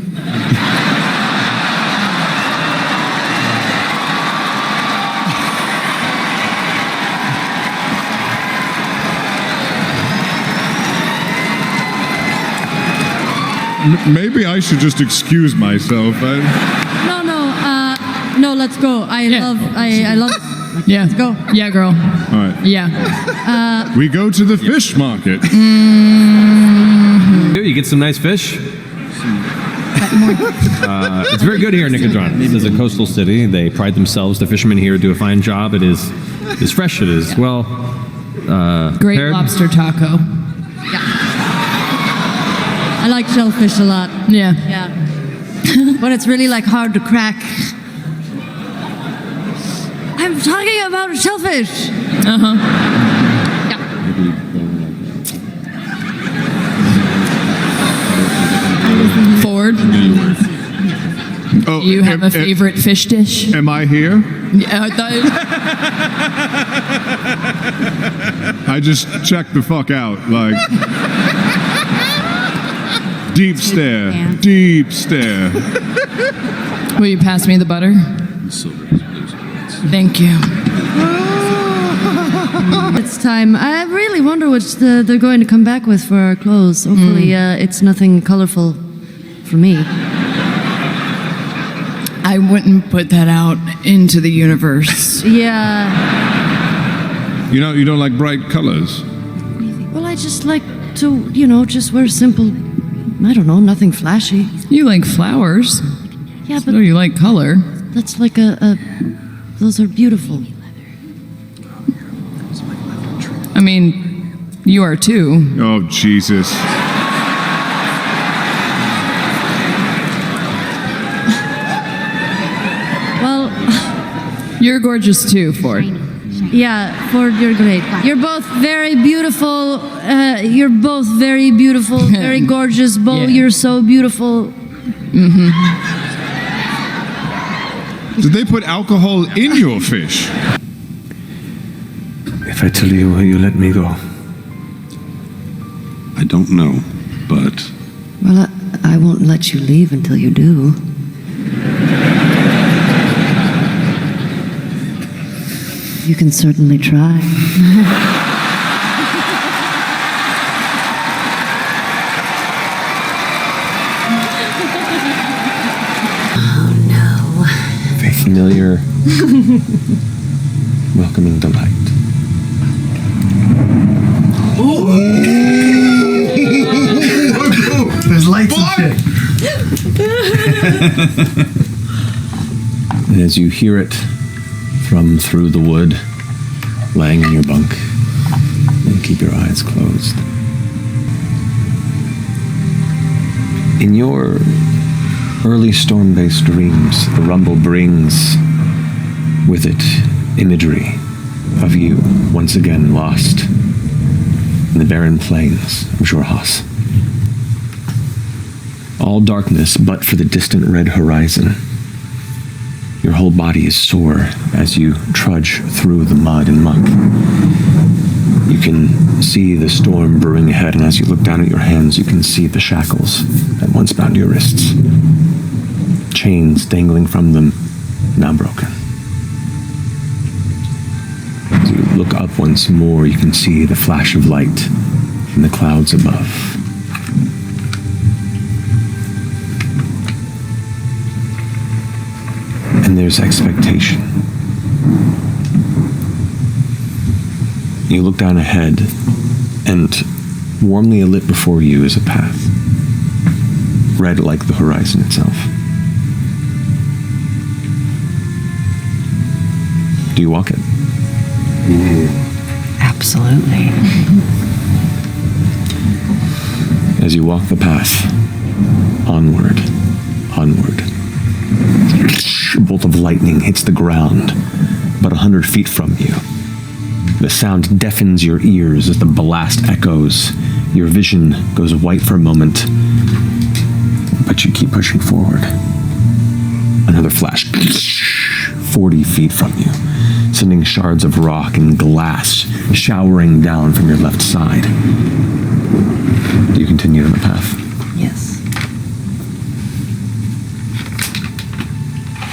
Maybe I should just excuse myself. No, let's go. I love. Yeah. Let's go. Yeah, girl. All right. Yeah. We go to the fish market. You get some nice fish. It's very good here in Nicodron. This is a coastal city. They pride themselves. The fishermen here do a fine job. It is fresh. It is well. Great prepared. lobster taco. I like shellfish a lot. Yeah. Yeah. But it's really like hard to crack. I'm talking about shellfish. Uh-huh. Ford, Oh, you have a favorite fish dish? Am I here? Yeah, I thought... I just checked the fuck out. Like, deep stare. Deep stare. Will you pass me the butter? Thank you. It's time. I really wonder what they're going to come back with for our clothes. Hopefully, it's nothing colorful for me. I wouldn't put that out into the universe. Yeah. You don't like bright colors. Well, I just like to, just wear simple. I don't know, nothing flashy. You like flowers. Yeah, but Oh, you like color. that's like those are beautiful. I mean, you are too. Oh, Jesus. Well, You're gorgeous too, Ford. yeah, Ford, you're great. You're both very beautiful. Very gorgeous. Bo, Yeah. you're so beautiful. Did they put alcohol in your fish? If I tell you, will you let me go? I don't know, but Well, I won't let you leave until you do. You can certainly try. A familiar, welcoming delight. There's lights and shit. And as you hear it thrum through the wood, laying in your bunk, and keep your eyes closed. In your early storm-based dreams, the rumble brings with it imagery of you once again lost in the barren plains of Jorhas. All darkness but for the distant red horizon. Your whole body is sore as you trudge through the mud and muck. You can see the storm brewing ahead, and as you look down at your hands, you can see the shackles that once bound your wrists. Chains dangling from them, now broken. As you look up once more, you can see the flash of light in the clouds above. And there's expectation. You look down ahead, and warmly lit before you is a path, red like the horizon itself. Do you walk it? Absolutely. As you walk the path, onward. A bolt of lightning hits the ground, about 100 feet from you. The sound deafens your ears as the blast echoes. Your vision goes white for a moment, but you keep pushing forward. Another flash, 40 feet from you, sending shards of rock and glass showering down from your left side. Do you continue on the path? Yes.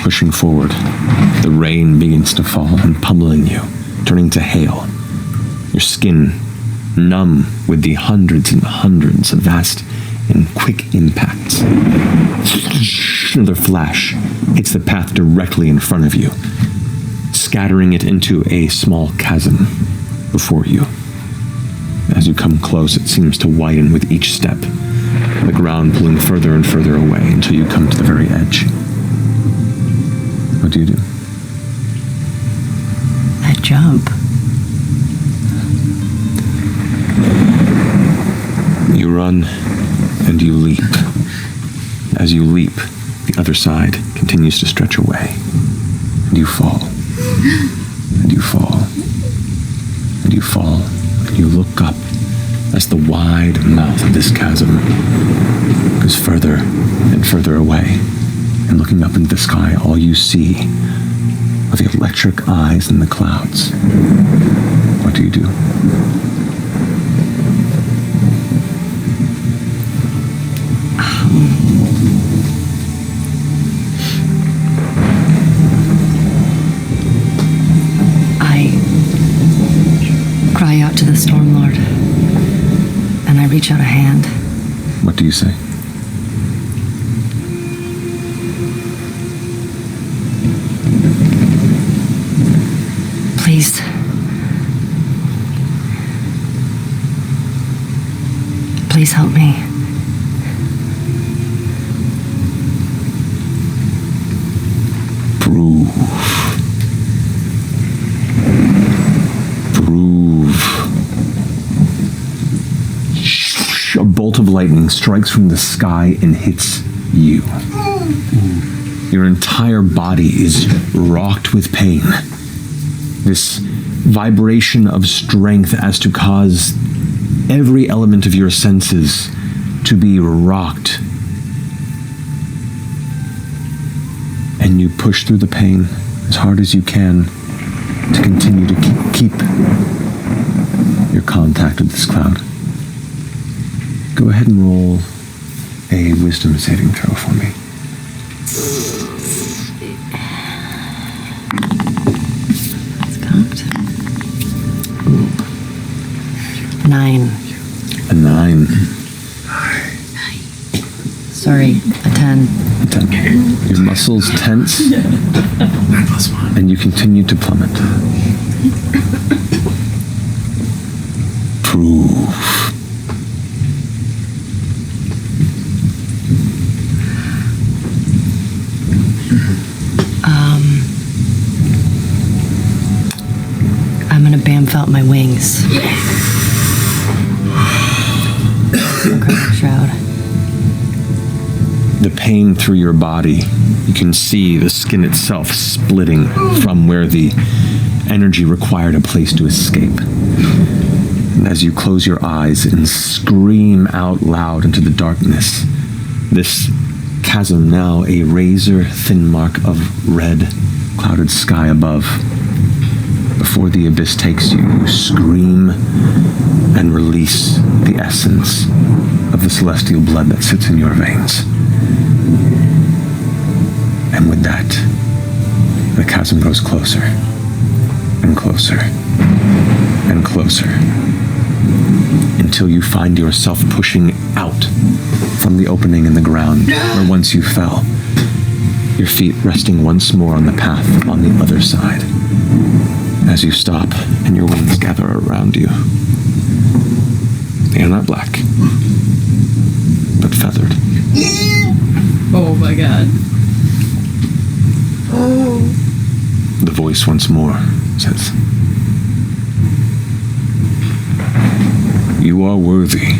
Pushing forward, the rain begins to fall and pummeling you, turning to hail. Your skin numb with the hundreds and hundreds of vast and quick impacts. Another flash hits the path directly in front of you, scattering it into a small chasm before you. As you come close, it seems to widen with each step, the ground pulling further and further away until you come to the very edge. What do you do? I jump. You run and you leap. As you leap, the other side continues to stretch away. And you fall. And you fall. And you fall. And you look up as the wide mouth of this chasm goes further and further away. And looking up into the sky, all you see are the electric eyes in the clouds. What do you do? I cry out to the Storm Lord, and I reach out a hand. What do you say? Please. Please help me. Prove. A bolt of lightning strikes from the sky and hits you. Your entire body is rocked with pain. This vibration of strength as to cause every element of your senses to be rocked. And you push through the pain as hard as you can to continue to keep your contact with this cloud. Go ahead and roll a wisdom saving throw for me. That's cocked. 9. A 9. Sorry, a 10. 10. Your muscles tense, and you continue to plummet. Proof. I'm gonna bamf out my wings. Necrotic shroud. The pain through your body, you can see the skin itself splitting from where the energy required a place to escape. And as you close your eyes and scream out loud into the darkness, this chasm now a razor-thin mark of red, clouded sky above. Before the abyss takes you, you scream and release the essence of the celestial blood that sits in your veins. And with that, the chasm grows closer and closer and closer until you find yourself pushing out from the opening in the ground where once you fell, your feet resting once more on the path on the other side. As you stop and your wings gather around you, they are not black, but feathered. Oh my god. The voice once more says, "You are worthy,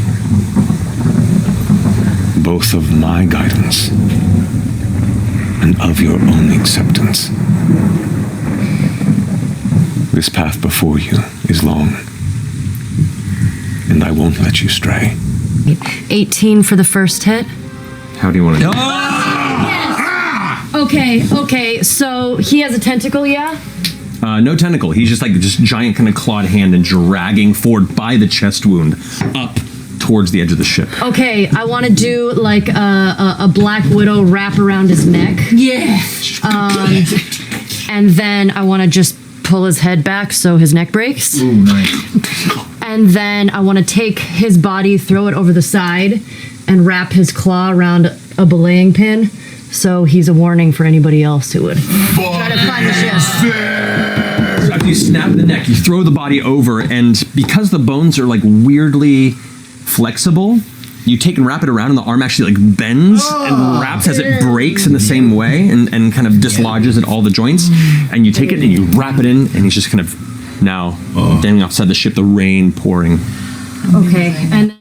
both of my guidance and of your own acceptance. This path before you is long, and I won't let you stray." 18 for the first hit. How do you want to do it? Okay, so he has a tentacle, yeah? No tentacle. He's just like this giant kind of clawed hand and dragging forward by the chest wound up towards the edge of the ship. Okay, I want to do like a Black Widow wrap around his neck. Yeah. And then I want to just pull his head back so his neck breaks. Ooh, nice. And then I want to take his body, throw it over the side, and wrap his claw around a belaying pin so he's a warning for anybody else who would try to climb the ship. So after you snap the neck, you throw the body over, and because the bones are like weirdly flexible, you take and wrap it around, and the arm actually like bends and wraps as it breaks in the same way and kind of dislodges at all the joints. And you take it and you wrap it in, and he's just kind of now standing outside the ship, the rain pouring. Okay, and